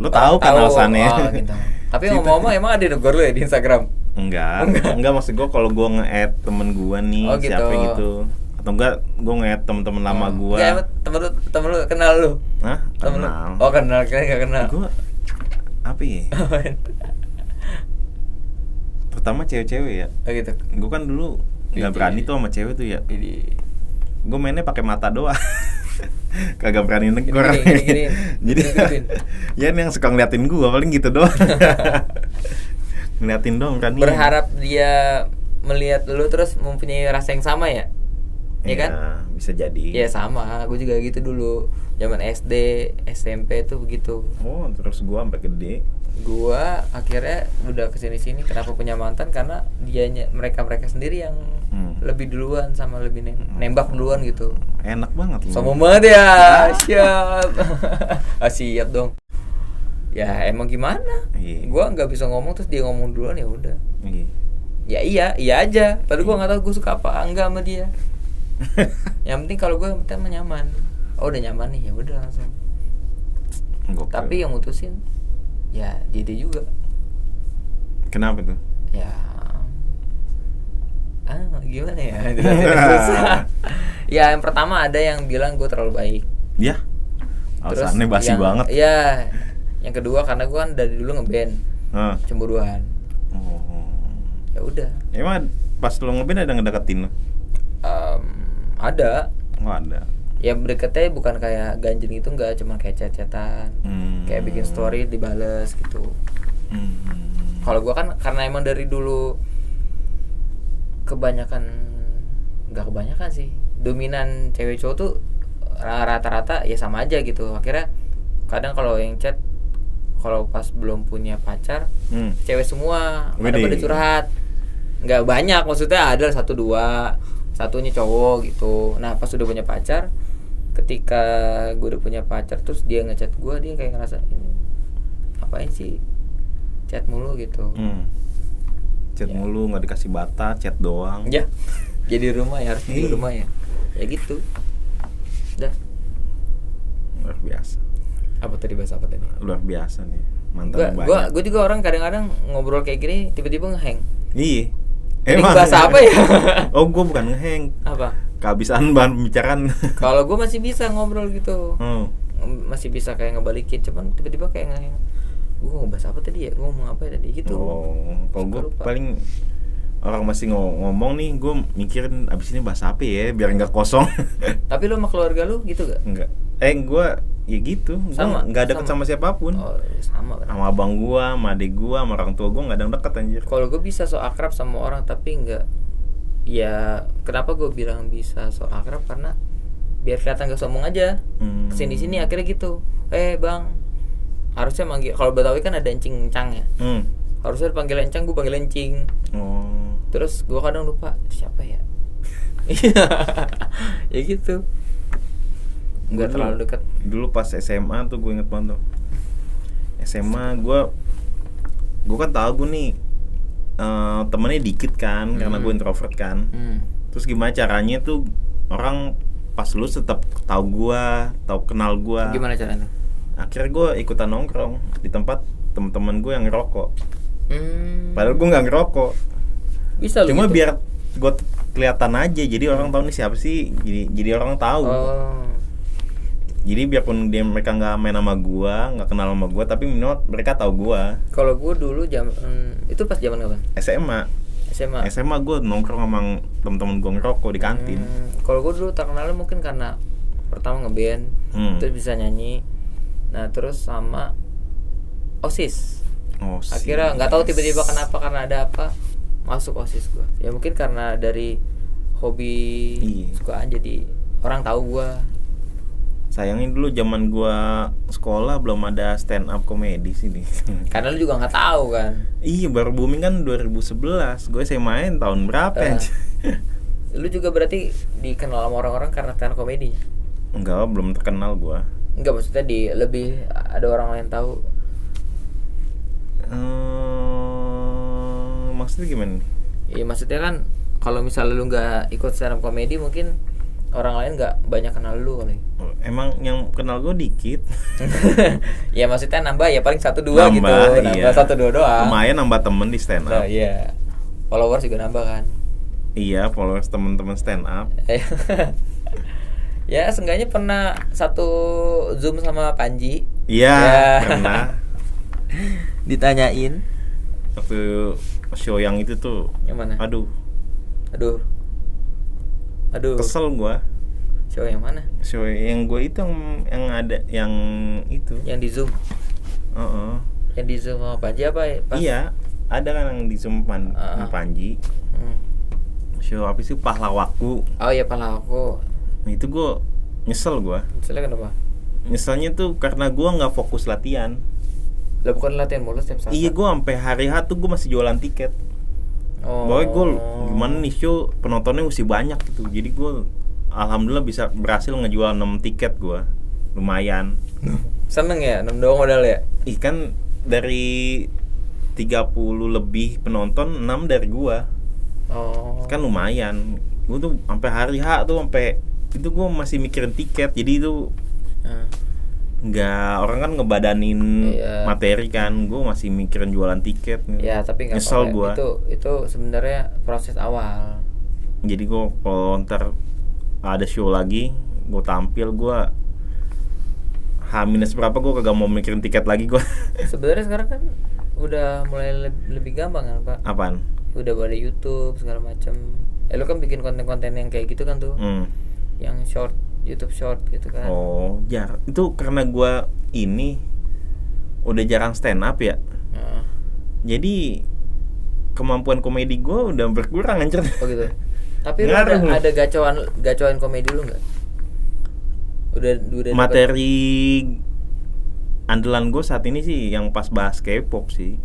Lo tahu kan alasannya. Gitu. Tapi ngomong-ngomong emang ada negor lu ya di Instagram? Enggak maksud gue kalau gue nge-add temen gue nih Oh, gitu. siapa gitu. Atau enggak gue nge-add temen-temen lama gue. Enggak, temen lu kenal lu? Hah? Temen lu? Kenal. Oh kenal, kira nggak kenal. Gue apa ya? Pertama cewek-cewek ya. Oh gitu. Gue kan dulu nggak berani tuh sama cewek tuh ya. Gue mainnya pakai mata doang. Kagak berani negor. Gini. Jadi ya yang suka ngeliatin gue paling gitu doang. Ngeliatin doang berani. Berharap dia melihat lu terus mempunyai rasa yang sama ya? Iya kan? Bisa jadi. Iya sama, gue juga gitu dulu. Zaman SD, SMP tuh begitu. Oh, terus gue sampai gede. Gua akhirnya udah kesini-sini kenapa punya mantan karena mereka sendiri yang lebih duluan sama lebih nembak duluan gitu. Enak banget lu. Sombong banget ya. Siap. Siap dong. Ya emang gimana? Iya. Gua nggak bisa ngomong terus dia ngomong duluan ya udah. Iya. Ya iya aja. Padahal gua nggak tahu gua suka apa enggak sama dia. Yang penting kalau gua pertama nyaman. Oh udah nyaman nih ya udah langsung. Gokil. Tapi yang mutusin ya dia juga. Kenapa tuh? Ya gimana ya? Susah. Ya yang pertama ada yang bilang gue terlalu baik. Ya. Alasannya basi banget. Iya. Yang kedua karena gue kan dari dulu ngeband. Cemburuan. Oh. Ya udah. Emang pas lo ngeband ada ngedeketin lo? Ada. Oh ada. Ya berdekatnya bukan kayak ganjen gitu, enggak, cuma kayak chat-chatan. Kayak bikin story dibales gitu. Kalau gua kan karena emang dari dulu nggak kebanyakan sih, dominan cewek cowok tuh rata-rata ya sama aja gitu. Akhirnya kadang kalau yang chat kalau pas belum punya pacar cewek semua, ada pada curhat. Nggak banyak, maksudnya ada 1-2, satunya cowok gitu. Nah pas udah punya pacar, ketika gue udah punya pacar terus dia ngechat gue, dia kayak ngerasa ini apain sih chat mulu gitu. Chat mulu nggak dikasih bata, chat doang. Ya jadi rumah ya, harus di rumah ya gitu. Udah. Luar biasa. Apa tadi, bahasa apa tadi? Luar biasa nih, mantan banyak. Gue juga orang kadang-kadang ngobrol kayak gini tiba-tiba ngehang. Iya. Ini bahasa apa ya? Oh, gue bukan ngehang. Apa? Kehabisan bahan pembicaraan. Kalau gue masih bisa ngobrol gitu. Masih bisa kayak ngebalikin, cuman tiba-tiba kayak ngehang. Gue ngebahas apa tadi ya? Gue ngomong apa ya tadi gitu. Kalau gue paling orang masih ngomong nih, gue mikirin abis ini bahas apa ya biar nggak kosong. Tapi lo sama keluarga lo gitu gak? Enggak. Gue ya gitu. Gue nggak deket sama siapapun. Oh, sama kan? Sama abang gue, sama adik gue, sama orang tua gue nggak ada yang deket anjir. Kalau gue bisa so akrab sama orang tapi nggak. Ya kenapa gue bilang bisa so akrab, karena biar kelihatan gak sombong aja. Kesini-sini akhirnya gitu. Bang, harusnya manggil, kalau Betawi kan ada encing-encang ya. Harusnya dipanggil encang, gue panggil encing. Terus gue kadang lupa siapa ya. Ya gitu. Nggak terlalu dekat. Dulu pas SMA tuh gue inget banget tuh. SMA gue gue kan tahu gue nih temennya dikit kan, karena gue introvert kan. Terus gimana caranya tuh orang pas lulus tetap tahu gue, tahu kenal gue. Gimana caranya? Akhirnya gue ikutan nongkrong di tempat teman-teman gue yang ngerokok. Padahal gue nggak ngerokok. Bisa lu cuma gitu? Biar gue kelihatan aja, jadi orang tahu nih siapa sih. Jadi orang tahu. Jadi biarpun mereka nggak main sama gue, nggak kenal sama gue, tapi minimal mereka tahu gue. Kalau gue dulu itu pas zaman kapan? SMA gue nongkrong sama teman-teman gue ngerokok di kantin. Kalau gue dulu terkenalnya mungkin karena pertama ngeband, terus bisa nyanyi. Nah terus sama OSIS. Akhirnya nggak tahu tiba-tiba kenapa, karena ada apa masuk OSIS gue. Ya mungkin karena dari hobi suka aja, jadi orang tahu gue. Sayangnya dulu zaman gua sekolah belum ada stand up komedi sini. Karena lu juga nggak tahu kan. Iya, baru booming kan 2011. Gue main tahun berapa ya? Lu juga berarti dikenal sama orang-orang karena stand up komedinya? Enggak, belum terkenal gua. Enggak, maksudnya lebih ada orang lain tahu. Maksudnya gimana nih? Iya, maksudnya kan kalau misalnya lu nggak ikut stand up komedi, mungkin orang lain nggak banyak kenal lu kali. Emang yang kenal gue dikit. Ya maksudnya nambah ya paling 1-2 gitu. Nambah 1-2 doang. Lumayan nambah temen di stand up. Nah, iya. Followers juga nambah kan. Iya, followers temen-temen stand up. Ya seenggaknya pernah satu Zoom sama Panji. Iya, pernah. Ditanyain waktu show yang itu tuh. Yang mana? Aduh. Kesel gua. Show yang mana? Show yang gue itu yang ada yang itu. Yang di Zoom. Yang di Zoom sama Panji apa ya? Iya, ada kan yang di Zoom sama Panji. Show apa sih, Pahlawaku. Oh iya, Pahlawaku. Nah itu gue nyesel gue. Nyeselnya kenapa? Nyeselnya tuh karena gue nggak fokus latihan. Lah bukan latihan mulu setiap saat. Iya, gue sampai hari H tuh gue masih jualan tiket. Bahwa gue gimana nih show penontonnya mesti banyak gitu. Jadi gue alhamdulillah bisa berhasil ngejual 6 tiket gue. Lumayan. Seneng ya, 6 doang modal ya? Kan dari 30 lebih penonton 6 dari gue. Kan lumayan. Gue tuh sampai hari H tuh sampai itu gue masih mikirin tiket. Jadi itu nggak, orang kan ngebadanin materi kan, gue masih mikirin jualan tiket. Ya tapi nggak nyesel gue. Itu sebenarnya proses awal. Jadi gue kalau ntar ada show lagi, gue tampil, gue H- berapa gue kagak mau mikirin tiket lagi gue. Sebenarnya sekarang kan udah mulai lebih gampang kan Pak? Apaan? Udah ada YouTube segala macam. Lu kan bikin konten-konten yang kayak gitu kan tuh, yang short, YouTube short gitu kan. Ya itu karena gue ini udah jarang stand up ya. Jadi kemampuan komedi gue udah berkurang anjir. Oh gitu. Tapi lu ada gacoan komedi lu nggak? Udah materi andalan gue saat ini sih yang pas bahas K-pop sih.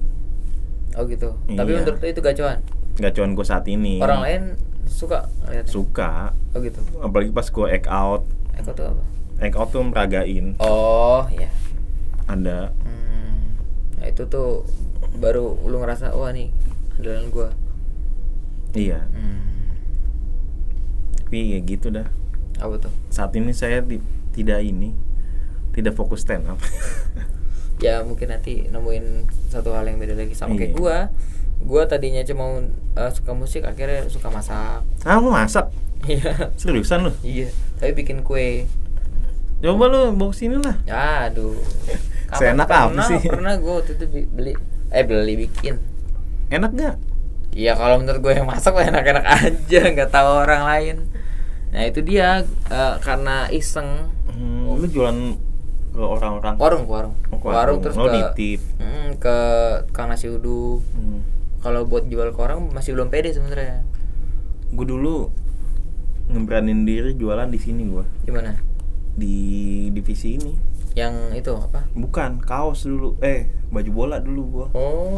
Oh gitu. Iya. Tapi menurut lu itu gacoan? Gacoan gue saat ini. Orang lain suka ngeliatnya? Suka. Oh gitu. Apalagi pas gue act out. Act out tuh apa? Act out tuh meragain. Oh iya. Ada. Nah itu tuh baru lu ngerasa wah nih andalan gue. Iya. Tapi ya gitu dah. Apa tuh? Saat ini saya tidak fokus stand up. Ya mungkin nanti nemuin satu hal yang beda lagi sama kayak gue tadinya cuma suka musik, akhirnya suka masak. Lu masak? Iya. Seriusan lu? Iya, tapi bikin kue. Coba lu bawa sini lah. Aduh. Seenak apa sih? Pernah gue waktu itu beli bikin. Enak gak? Iya, kalau menurut gue yang masak enak-enak aja, nggak tahu orang lain. Nah itu dia, karena iseng. Lu jualan ke orang-orang? Warung terus ke Kang Nasi Uduk. Kalau buat jual ke orang masih belum pede sebenarnya. Gue dulu ngeberanin diri jualan di sini gue. Di mana? Di divisi ini. Yang itu apa? Bukan, kaos dulu. Baju bola dulu gue.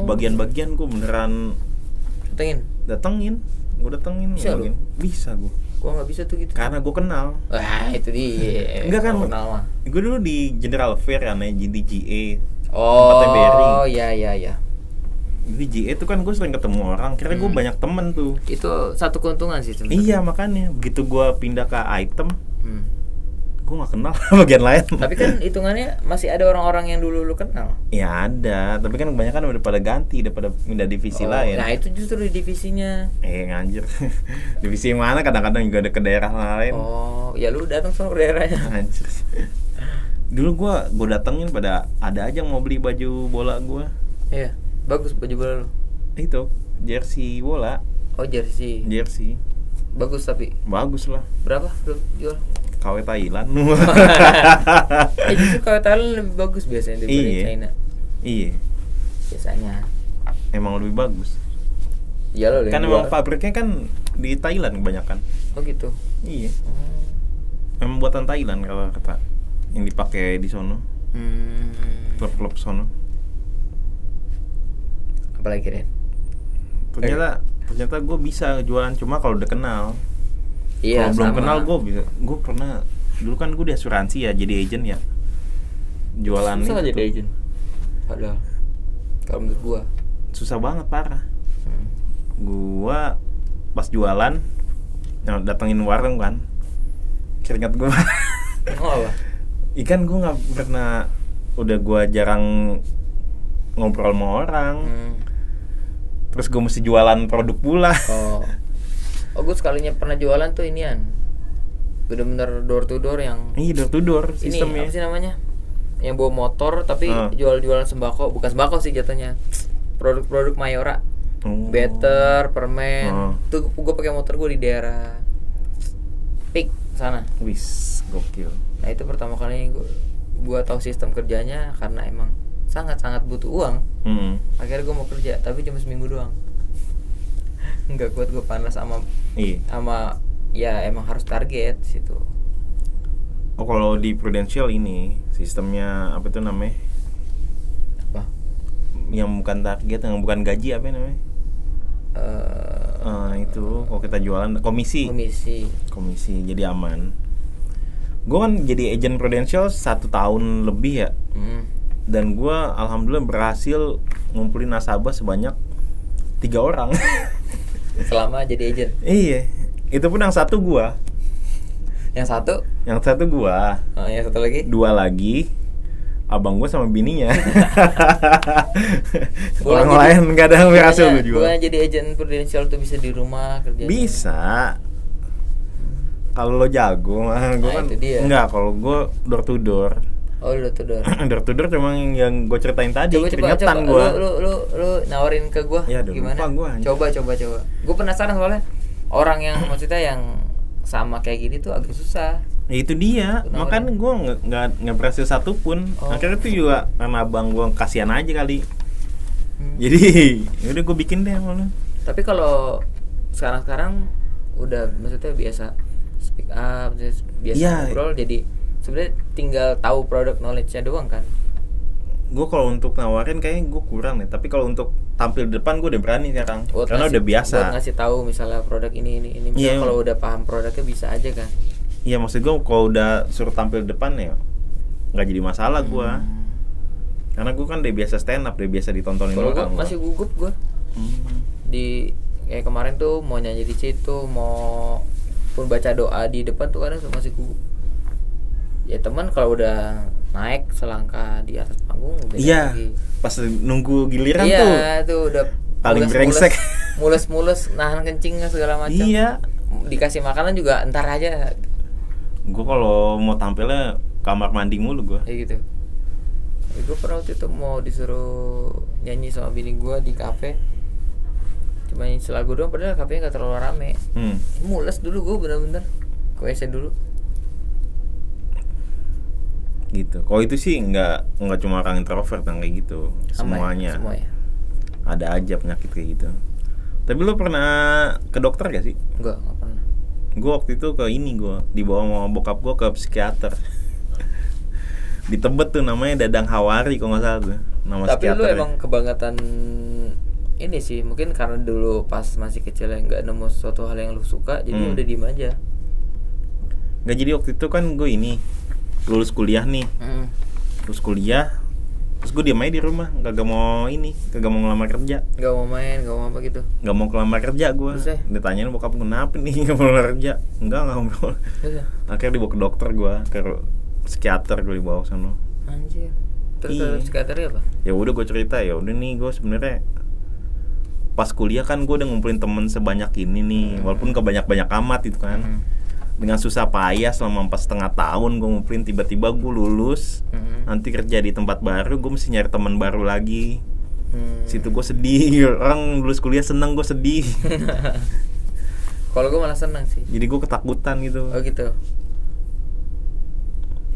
Bagian-bagian gue beneran datengin. Bisa lu? Bisa gue. Gue nggak bisa tuh gitu. Karena gue kenal. Wah itu dia. Enggak kan? Kenal mah. Gue dulu di General Fair ya, di GA. Oh iya. Di GA tuh kan gue sering ketemu orang, kira gue banyak temen tuh. Itu satu keuntungan sih sebenarnya. Iya makanya begitu gue pindah ke item, gue nggak kenal bagian lain. Tapi kan hitungannya masih ada orang-orang yang dulu lu kenal. Ya ada, tapi kan kebanyakan udah pada ganti, udah pada pindah divisi lain. Nah itu justru di divisinya. Nganjir. Divisi yang mana kadang-kadang juga ada ke daerah lain. Oh, ya lu datang sama daerahnya. Anjir. Dulu gue datengin pada ada aja yang mau beli baju bola gue. Iya, bagus baju bola lu. Itu jersey bola. Oh jersey. Bagus lah. Berapa lu jual? KW Thailand. Justru KW Thailand lebih bagus biasanya daripada China. Iya. Biasanya. Emang lebih bagus. Iya loh. Kan emang pabriknya kan di Thailand kebanyakan. Oh gitu. Iya. Memang buatan Thailand kalau kata yang dipakai di sono. Klub-klub sono. Apalagi Ren? Ternyata gue bisa jualan, cuma kalau udah kenal. Iya, kalau belum sama. kenal gue pernah dulu kan gue di asuransi ya, jadi agent ya. Jualan susah itu jadi agent. Padahal kalau menurut gue susah banget parah. Gua pas jualan datengin warung kan, keringat gue. Oh apa? Ikan gue nggak pernah, udah gue jarang ngobrol sama orang. Terus gue mesti jualan produk pula. Oh gue sekalinya pernah jualan tuh inian, bener-bener door to door yang. Iya door to door Ini sistemnya. apa sih namanya? Yang bawa motor tapi jual-jualan sembako, bukan sembako sih jatuhnya. Produk-produk Mayora. Better, permen. Tuh gue pakai motor gue di daerah Pik sana. Wis, gokil. Nah itu pertama kali gue tahu sistem kerjanya karena emang sangat-sangat butuh uang. Akhirnya gue mau kerja, tapi cuma seminggu doang. Nggak kuat, gue panas sama ya emang harus target situ. Oh kalau di Prudential ini sistemnya apa itu namanya? Apa? Yang bukan target, yang bukan gaji apa namanya? Itu kalau kita jualan komisi, jadi aman. Gue kan jadi agent Prudential 1 tahun lebih ya. Dan gue alhamdulillah berhasil ngumpulin nasabah sebanyak 3 orang. Selama jadi agent? Iya, itu pun yang satu gue. Yang satu gua. Yang satu lagi? 2 lagi abang gua sama bininya. Orang lain nggak ada yang berhasil gua jual. Gua jadi agent Prudential tuh bisa di rumah kerja. Bisa. Kalau lo jago mah gua kan enggak, kalau gua door to door. Oh, door to door. Door to door cuma yang gua ceritain tadi. Coba gua. Lu nawarin ke gua. Ya, gimana? Gua, coba. Gua penasaran soalnya orang yang maksudnya yang sama kayak gini tuh agak susah. Ya itu dia, makanya gue nggak berhasil satupun. Akhirnya tuh juga karena abang gue kasihan aja kali. Jadi udah gue bikin deh malu. Tapi kalau sekarang udah maksudnya biasa speak up, biasa ngobrol, jadi sebenarnya tinggal tahu produk knowledge-nya doang kan. Gue kalau untuk nawarin kayaknya gue kurang nih, tapi kalau untuk tampil di depan gue udah berani sekarang. Karena udah biasa. Buat ngasih tahu misalnya produk ini. Misalnya kalau udah paham produknya bisa aja kan. Iya, maksud gue kalau udah suruh tampil di depan ya nggak jadi masalah gue. Karena gue kan udah biasa stand up, udah biasa ditontonin orang. Kalau gue masih gugup gue. Di kayak kemarin tuh mau nyanyi di situ, mau pun baca doa di depan tuh kadang masih gugup. Ya teman kalau udah naik selangkah di atas panggung udah lagi. Pas nunggu giliran tuh udah paling brengsek. Mulus nahan kencingnya segala macam. Iya. Dikasih makanan juga entar aja. Gue kalau mau tampilnya kamar mandi mulu gue. Kayak gitu. Gue pernah waktu itu mau disuruh nyanyi sama bini gue di kafe. Cuma nyanyi selagu doang, padahal kafenya gak terlalu rame. Mules dulu gue bener-bener. Ke WC dulu. Gitu. Kalau itu sih nggak cuma orang introvert yang kayak gitu, semuanya. Ada aja penyakit kayak gitu. Tapi lo pernah ke dokter gak sih? Enggak pernah. Gue waktu itu ke ini, gue dibawa sama bokap gue ke psikiater. Di Tebet tuh namanya Dadang Hawari kalau nggak salah tuh nama tapi psikiater. Tapi lu emang kebangetan ini sih, mungkin karena dulu pas masih kecil yang nggak nemu suatu hal yang lu suka, jadi udah diem aja. Nggak, jadi waktu itu kan gue ini lulus kuliah nih. Lulus kuliah, Terus gue diam aja di rumah, kagak mau ngelamar kerja. Gak mau main, gak mau apa gitu. Gak mau kelamar kerja gue. Ditanyain bokap kenapa nih gak mau kelamar kerja. Enggak mau. Akhirnya dibawa ke dokter gue, ke psikiater gue dibawa ke sana. Anjir. Terus ke psikiaternya apa? Ya udah gue cerita, ya udah nih gue sebenarnya pas kuliah kan gue udah ngumpulin temen sebanyak ini nih, walaupun gak banyak amat itu kan. Dengan susah payah selama 4,5 tahun gue ngumpulin, tiba-tiba gue lulus. Nanti kerja di tempat baru, gue mesti nyari teman baru lagi. Situ gue sedih, orang lulus kuliah seneng, gue sedih. Kalau gue malah senang sih. Jadi gue ketakutan gitu. Oh gitu.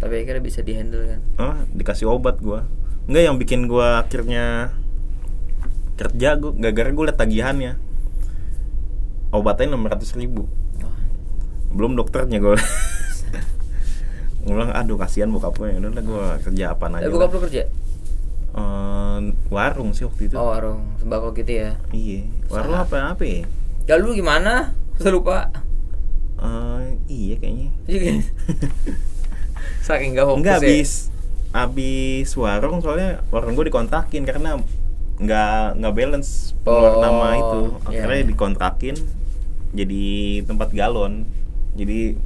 Tapi akhirnya bisa dihandle kan? Dikasih obat gue. Enggak, yang bikin gue akhirnya kerja gue gara-gara gue liat tagihannya. Obatnya 600.000. Belum dokternya gue. Ngulang, aduh kasihan bokapnya. Udah lah gue kerja apaan aja. Bokap lu kerja? Warung sih waktu itu. Oh warung, sembako gitu ya? Iya. Warung apa ya? Ya lu gimana? Saya lupa. Iya kayaknya. Saking gak fokus. Enggak, abis warung, soalnya warung gue dikontrakin karena nggak balance nama itu. Akhirnya dikontrakin jadi tempat galon. Jadi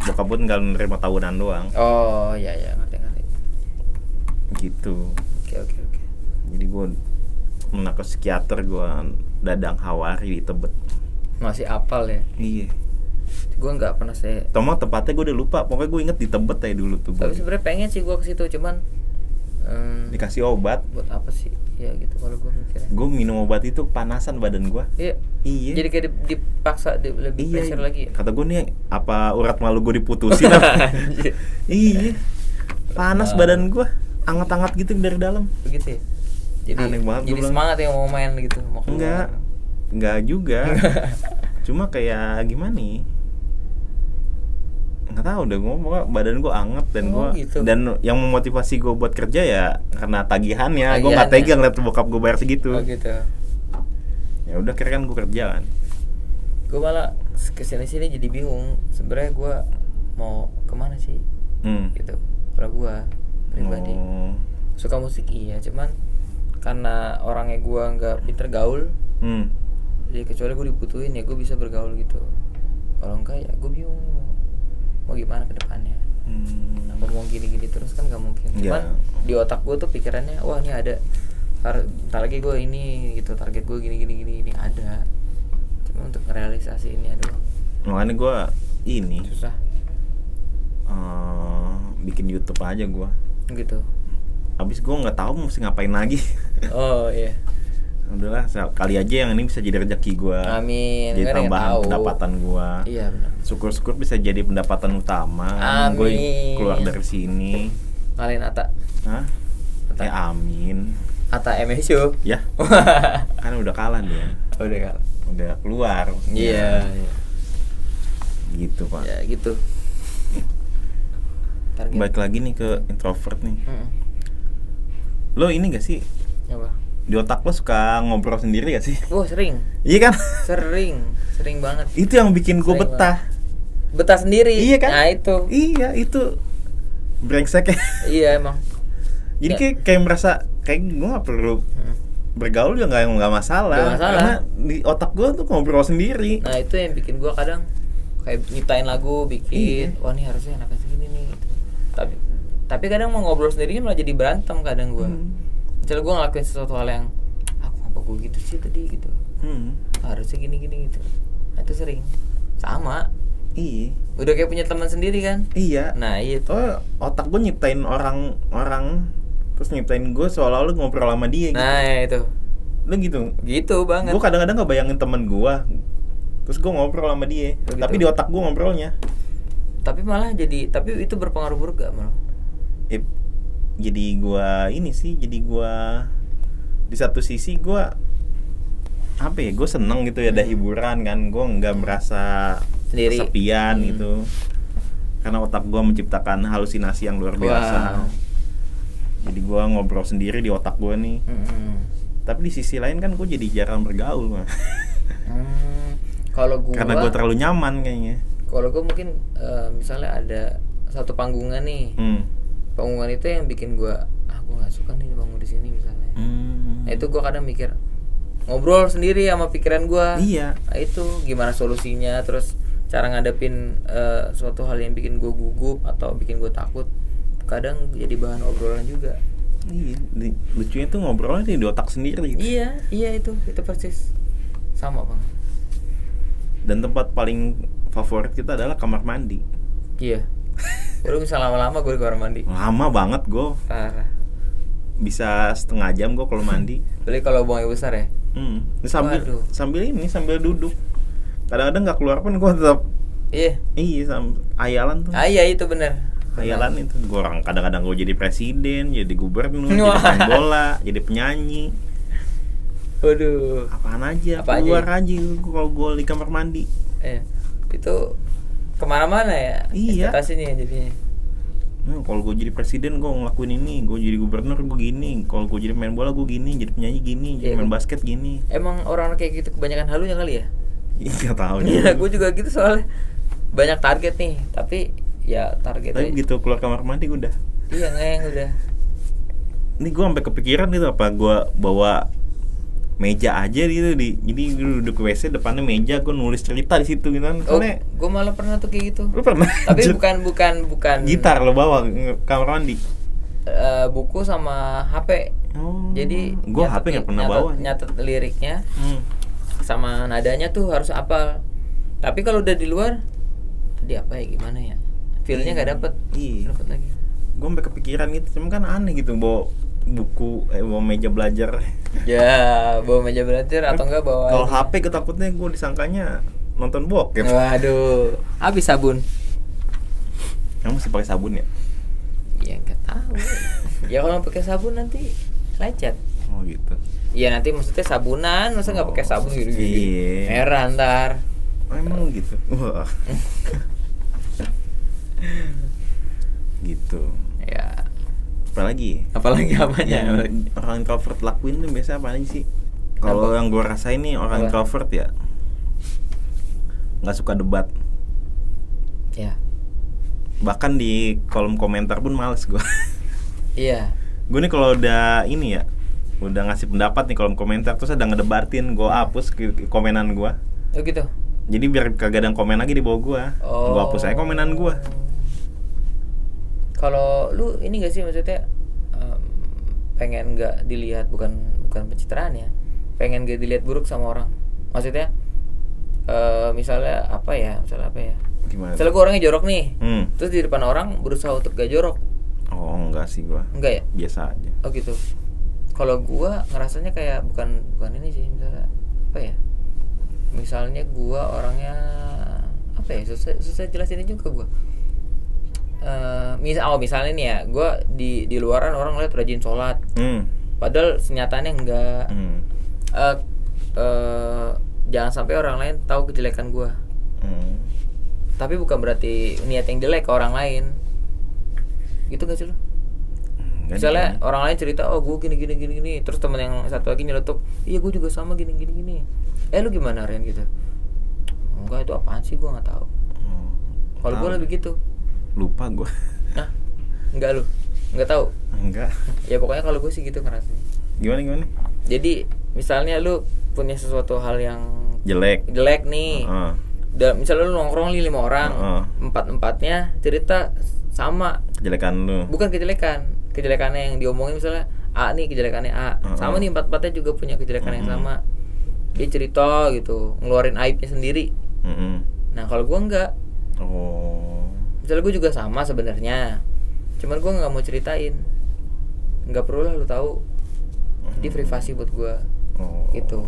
bokap pun nggak nerima tahunan doang. Oh iya ngerti. Gitu. Oke. Jadi gue kena ke psikiater, gue Dadang Hawari di Tebet. Masih apal ya? Iya. Gue nggak pernah sih. Tomang tempatnya gue udah lupa. Pokoknya gue inget di Tebet aja dulu tuh. Tapi sebenarnya pengen sih gue ke situ, cuman dikasih obat. Buat apa sih? Ya gitu kalau gue mikirnya. Gue minum obat itu panasan badan gue. Iya. Jadi kayak dipaksa lebih pressure lagi. Kata gue nih, apa urat malu gue diputusin apa? Iya. Panas badan gue, anget-anget gitu dari dalam. Begitu ya. Jadi aneh banget. Jadi semangat yang mau main gitu. Enggak juga. Cuma kayak gimana nih? Nggak tahu udah ngomong badan gue anget gitu. Dan yang memotivasi gue buat kerja ya karena tagihannya. Gue nggak tega ngeliat bokap gue bayar segitu. Oh gitu. Ya udah akhirnya kan gue kerja kan. Gue malah kesini jadi bingung. Sebenarnya gue mau kemana sih? Gitu. Kalau gue pribadi suka musik iya, cuman karena orangnya gue nggak pinter gaul. Jadi kecuali gue dibutuhin ya gue bisa bergaul gitu. Kalau enggak ya gue bingung mau gimana ke depannya. Apa mau gini-gini terus kan nggak mungkin. Cuman di otak gue tuh pikirannya wah ini ada ntar lagi gue ini gitu, target gue gini ada. Cuma untuk merealisasi ini aduh. Makanya gue ini susah. Bikin YouTube aja gue. Gitu. Abis gue nggak tahu mesti ngapain lagi. Oh iya. Udahlah kali aja yang ini bisa jadi rezeki gue. Amin. Jadi tambahan pendapatan gue. Iya benar. Syukur bisa jadi pendapatan utama. Gue keluar dari sini. Malin Ata. Hah? Amin. Ata MSU. Ya. Kan udah kalah dia. Udah kalah. Udah keluar. Iya. Gitu Pak. Ya gitu. Baik lagi nih ke introvert nih. Lo ini gak sih? Apa? Di otak lo suka ngobrol sendiri gak sih? Wah sering. Iya kan? Sering banget. Itu yang bikin gue betah. Betah sendiri. Iya kan? Nah itu. Iya itu brengsek ya. Iya emang. Jadi kayak merasa kayak gue nggak perlu bergaul juga nggak masalah. Karena di otak gue tuh ngobrol sendiri. Nah itu yang bikin gue kadang kayak nyiptain lagu, bikin. Wah ini harusnya enaknya segini nih. Gitu. Tapi kadang mau ngobrol sendiri malah jadi berantem kadang gue. Misalnya gue ngelakuin sesuatu hal yang apa gue gitu sih tadi gitu. Harusnya gini gitu. Nah, itu sering sama. Iya. Udah kayak punya teman sendiri kan? Iya. Nah itu. Otak gue nyiptain orang terus nyiptain gue seolah-olah ngobrol sama dia. Gitu. Nah itu. Lu gitu? Gitu banget. Gue kadang-kadang nggak bayangin teman gue. Terus gue ngobrol sama dia. Gitu. Tapi di otak gue ngobrolnya. Tapi itu berpengaruh buruk gak malah? Jadi gue di satu sisi gue apa ya, gue seneng gitu ya, ada hiburan kan, gue nggak merasa sendiri, kesepian gitu, karena otak gue menciptakan halusinasi yang luar biasa. Jadi gue ngobrol sendiri di otak gue nih. Tapi di sisi lain kan gue jadi jarang bergaul. Kalau gue karena gue terlalu nyaman kayaknya. Kalau gue mungkin misalnya ada satu panggungan nih. Panggungan itu yang bikin gue gue nggak suka kan ini bangun di sini misalnya. Nah itu gue kadang mikir, ngobrol sendiri sama pikiran gue. Iya. Nah itu gimana solusinya, terus cara ngadepin suatu hal yang bikin gue gugup atau bikin gue takut, kadang jadi bahan obrolan juga. Iya, lucunya tuh ngobrolnya di otak sendiri gitu. Iya itu persis sama bang. Dan tempat paling favorit kita adalah kamar mandi. Iya. Gue bisa lama-lama gue di kamar mandi. Lama banget gue. Parah. Bisa setengah jam gue kalau mandi. Beli kalau buangnya besar ya. Ini sambil duduk. Kadang-kadang nggak keluar pun gue tetap. Iya, ayalan tuh. Iya itu benar. Ayalan itu. Gue kadang-kadang gue jadi presiden, jadi gubernur, jadi pemain bola, jadi penyanyi. Waduh. Apaan aja, keluar aja kalau gue di kamar mandi. Itu kemana-mana ya. Iya. Ekspektasinya jadinya. Kalau gue jadi presiden gue ngelakuin ini, gue jadi gubernur gue gini, kalau gue jadi main bola gue gini, jadi penyanyi gini, jadi main basket gini. Emang orang kayak gitu kebanyakan halunya kali ya? Iya tahu. Iya, gue juga gitu soalnya banyak target nih, tapi ya targetnya. Tapi begitu keluar kamar mandi udah. Iya ngeng udah. Ini gue sampai kepikiran gitu apa gue bawa meja aja gitu jadi duduk WC depannya meja, gue nulis cerita di situ gitu kan. Soalnya gue malah pernah tuh kayak gitu. Lu pernah? Tapi bukan gitar lo bawa kamar mandi. Buku sama HP. Jadi gue HP nggak pernah bawa. Nyatet liriknya sama nadanya tuh harus hafal. Tapi kalau udah di luar, tadi apa ya gimana ya? Feelnya nggak dapet. Iya. Dapet lagi. Gue sampai kepikiran gitu, cuma kan aneh gitu bawa buku, bawa meja belajar. Ya, bawa meja belajar atau enggak bawa. Kalau HP ketakutnya gue disangkanya nonton bokep. Waduh, habis sabun. Kamu mesti pakai sabun ya? Ya nggak tahu. Ya kalau pakai sabun nanti lecet. Oh gitu. Iya nanti maksudnya sabunan, masa nggak pakai sabun gitu. Iya. Merah ntar. Emang gitu. Wah. Gitu. Ya. Apalagi Apanya? Orang introvert lakuin tuh biasa apa aja sih? Kalau yang gue rasain nih orang introvert ya nggak suka debat. Ya. Bahkan di kolom komentar pun males gue. Iya. Gue nih kalau udah ini ya, udah ngasih pendapat nih kolom komentar terus ada ngedebatin, gue hapus komenan gue. Oh gitu. Jadi biar kagak ada komen lagi di bawah gue. Gue hapus aja komenan gue. Kalau lu ini gak sih maksudnya pengen gak dilihat, bukan pencitraan ya, pengen gak dilihat buruk sama orang, maksudnya misalnya apa ya Gimana? Misalnya gue orangnya jorok nih, terus di depan orang berusaha untuk gak jorok. Oh enggak sih gue. Enggak ya? Biasa aja. Oh gitu. Kalau gue ngerasanya kayak bukan ini sih, misalnya apa ya, misalnya gue orangnya apa ya, susah jelasinnya juga gue. Misalnya nih ya, gue di luaran orang lihat rajin sholat, padahal senyataannya enggak. Jangan sampai orang lain tahu kejelekan gue. Tapi bukan berarti niat yang jelek ke orang lain. Gitu gak sih lo? Misalnya orang lain cerita, oh gue gini, terus temen yang satu lagi nyeletuk, iya gue juga sama gini. Lu gimana Ren gitu? Enggak, itu apaan sih, gue nggak tahu. Kalau gue lebih gitu. Lupa gue. Nah, enggak lu? Enggak tahu? Enggak. Ya pokoknya kalau gue sih gitu ngerasanya. Gimana? Jadi misalnya lu punya sesuatu hal yang jelek nih. Dan misalnya lu nongkrong 5 orang, 4-empatnya cerita sama kejelekan lu. Bukan kejelekannya yang diomongin, misalnya A nih kejelekannya A. Sama nih 4-empatnya juga punya kejelekan yang sama. Dia cerita gitu, ngeluarin aibnya sendiri. Nah, kalau gue enggak. Misalnya gue juga sama sebenarnya, cuman gue nggak mau ceritain, nggak perlu lah lu tahu, jadi privasi buat gue. Gitu.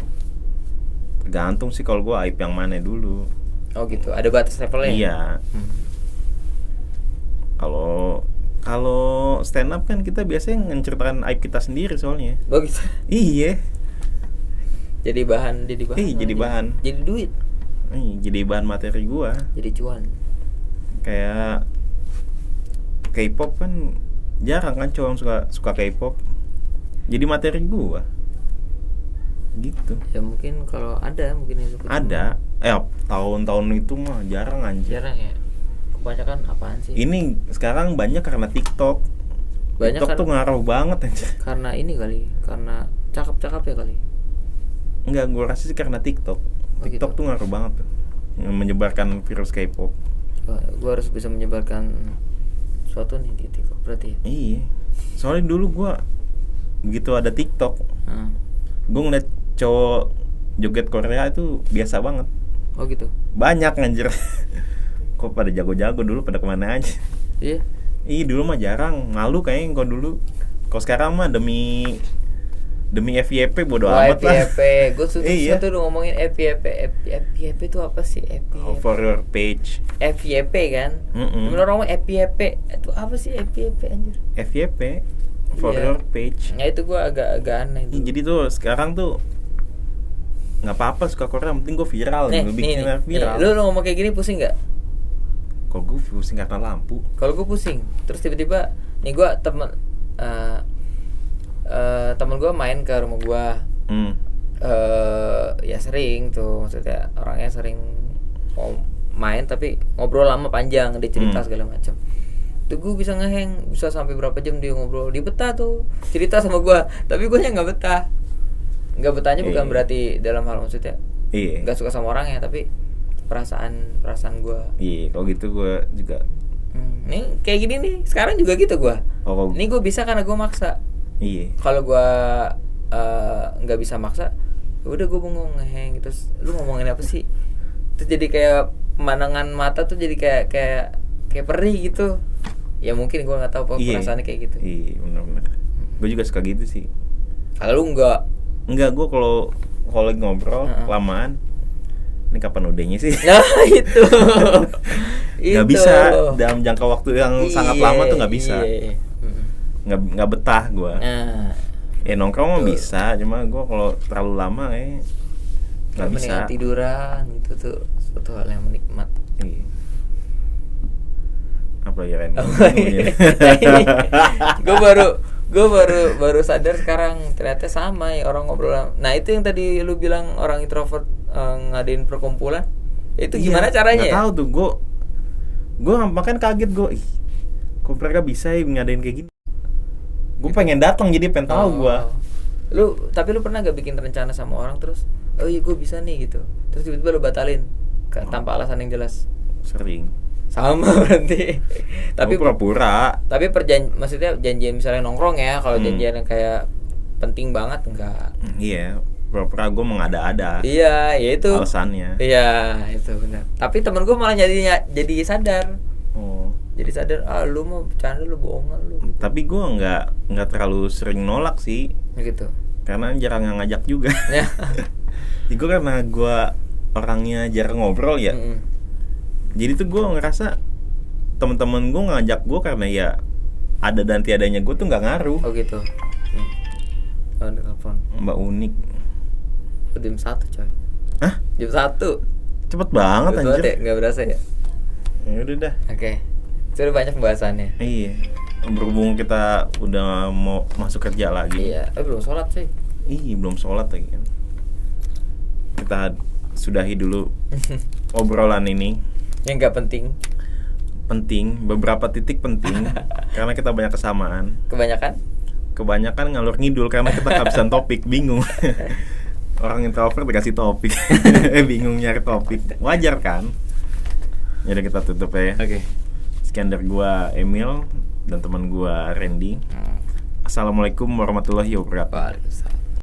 Tergantung sih kalau gue aib yang mana dulu. Oh gitu, ada batas levelnya. Iya. Kalau stand up kan kita biasanya menceritakan aib kita sendiri soalnya. Oh gitu. Iya. Jadi bahan. Jadi bahan. Jadi duit. Jadi bahan materi gue. Jadi cuan. Kayak K-pop kan jarang kan cowok yang suka K-pop. Jadi materi gua. Gitu. Ya mungkin kalau ada mungkin itu. Ada. Tahun-tahun itu mah jarang anjir. Jarang ya. Kebanyakan apaan sih? Ini sekarang banyak karena TikTok. Banyak TikTok kan tuh ngaruh banget aja. karena ini kali, karena cakep-cakep ya kali. Enggak, gue rasa sih karena TikTok. TikTok gitu. tuh ngaruh banget tuh, menyebarkan virus K-pop. Gue harus bisa menyebarkan sesuatu nih di TikTok berarti ya. Iya. Soalnya dulu gue begitu ada TikTok, gue ngeliat cowok joget Korea itu biasa banget. Oh gitu. Banyak anjir. Kok pada jago-jago, dulu pada kemana aja? Iya. Ih, dulu mah jarang, malu kayaknya kalau dulu. Kalau sekarang mah demi FYP bodo amat lah. FYP, gue Iya. tuh udah ngomongin FYP. FYP itu apa sih? FYP. For your page. FYP kan? Temen orang ngomong FYP, itu apa sih FYP anjir? FYP for Iya. your page. Ya itu gue agak aneh Ih, itu. jadi tuh sekarang tuh nggak apa-apa suka Korea, yang penting gue viral, gue bikin viral. Lu ngomong kayak gini pusing nggak? Kalau gue pusing karena lampu. Kalau gue pusing, terus tiba-tiba nih gue temen gue main ke rumah gue, ya sering tuh, maksudnya orangnya sering main tapi ngobrol lama panjang, dia cerita segala macam. Tuh gue bisa ngeheng, bisa sampai berapa jam dia ngobrol, dia betah tuh cerita sama gue, tapi gue nya nggak betah. Nggak betahnya bukan berarti dalam hal maksudnya nggak suka sama orangnya, tapi perasaan gue. Iya, kalau gitu gue juga. Nih kayak gini nih, sekarang juga gitu gue. Ini gue bisa karena gue maksa. Iya. Kalau gue nggak bisa maksa, udah gue bengong ngeheng. Terus lu ngomongin apa sih? Terus jadi kayak pemandangan mata tuh jadi kayak perih gitu. Ya mungkin gue nggak tahu perasaannya kayak gitu. Iya, benar-benar. Gue juga suka gitu sih. Kalau lu nggak, gue kalau lagi ngobrol lamaan, ini kapan udahnya sih? nah itu. Nggak bisa dalam jangka waktu yang sangat lama tuh nggak bisa. Iya. Nggak betah gue. Nah, Nongkrong mah bisa, cuma gue kalau terlalu lama nggak bisa. Tiduran gitu tuh suatu hal yang menikmat. Iya. Apa ya Ren? Gue baru sadar sekarang ternyata sama ya orang ngobrol. Nah itu yang tadi lu bilang orang introvert ngadain perkumpulan, itu gimana caranya? Nggak tahu tuh, gue makan kaget gue. Kok mereka bisa ya ngadain kayak gini? Gue pengen datang jadi pengen tahu gue. Tapi lu pernah gak bikin rencana sama orang terus, oh iya gue bisa nih gitu, terus tiba-tiba lu batalin tanpa alasan yang jelas? Sering. Sama berarti. Tapi pura-pura. Tapi maksudnya janjian misalnya nongkrong ya, kalau janjian yang kayak penting banget enggak. Iya, pura-pura gue mengada-ada. Iya, ya itu alasannya. Iya, itu benar. Tapi temen gue malah jadi sadar. Oh. Jadi sadar, lu mau bercanda, lu bohongan lu. Gitu. Tapi gue nggak terlalu sering nolak sih. Gitu. Karena jarang ngajak juga. Ya. Gue karena gue orangnya jarang ngobrol ya. Jadi tuh gue ngerasa teman-teman gue ngajak gue karena ya ada dan tiadanya gue tuh nggak ngaruh. Oh gitu. Nih. Telepon. Mbak Unik. Jam 1 coy. Hah? Jam 1. Cepet banget anjir. Nggak berasa ya? Ya udah dah. Oke. Sudah banyak pembahasannya. Iya. Berhubung kita udah mau masuk kerja lagi. Iya. Belum sholat sih. Belum sholat lagi kan. Kita sudahi dulu obrolan ini. Yang nggak penting, beberapa titik penting karena kita banyak kesamaan. Kebanyakan ngalur ngidul karena kita kehabisan topik, bingung. Orang introvert dikasih topik, bingung nyari topik, wajar kan? Jadi kita tutup ya. Oke. Sekian dari gua Emil dan teman gua Randy. Assalamualaikum warahmatullahi wabarakatuh. Waalaikumsalam.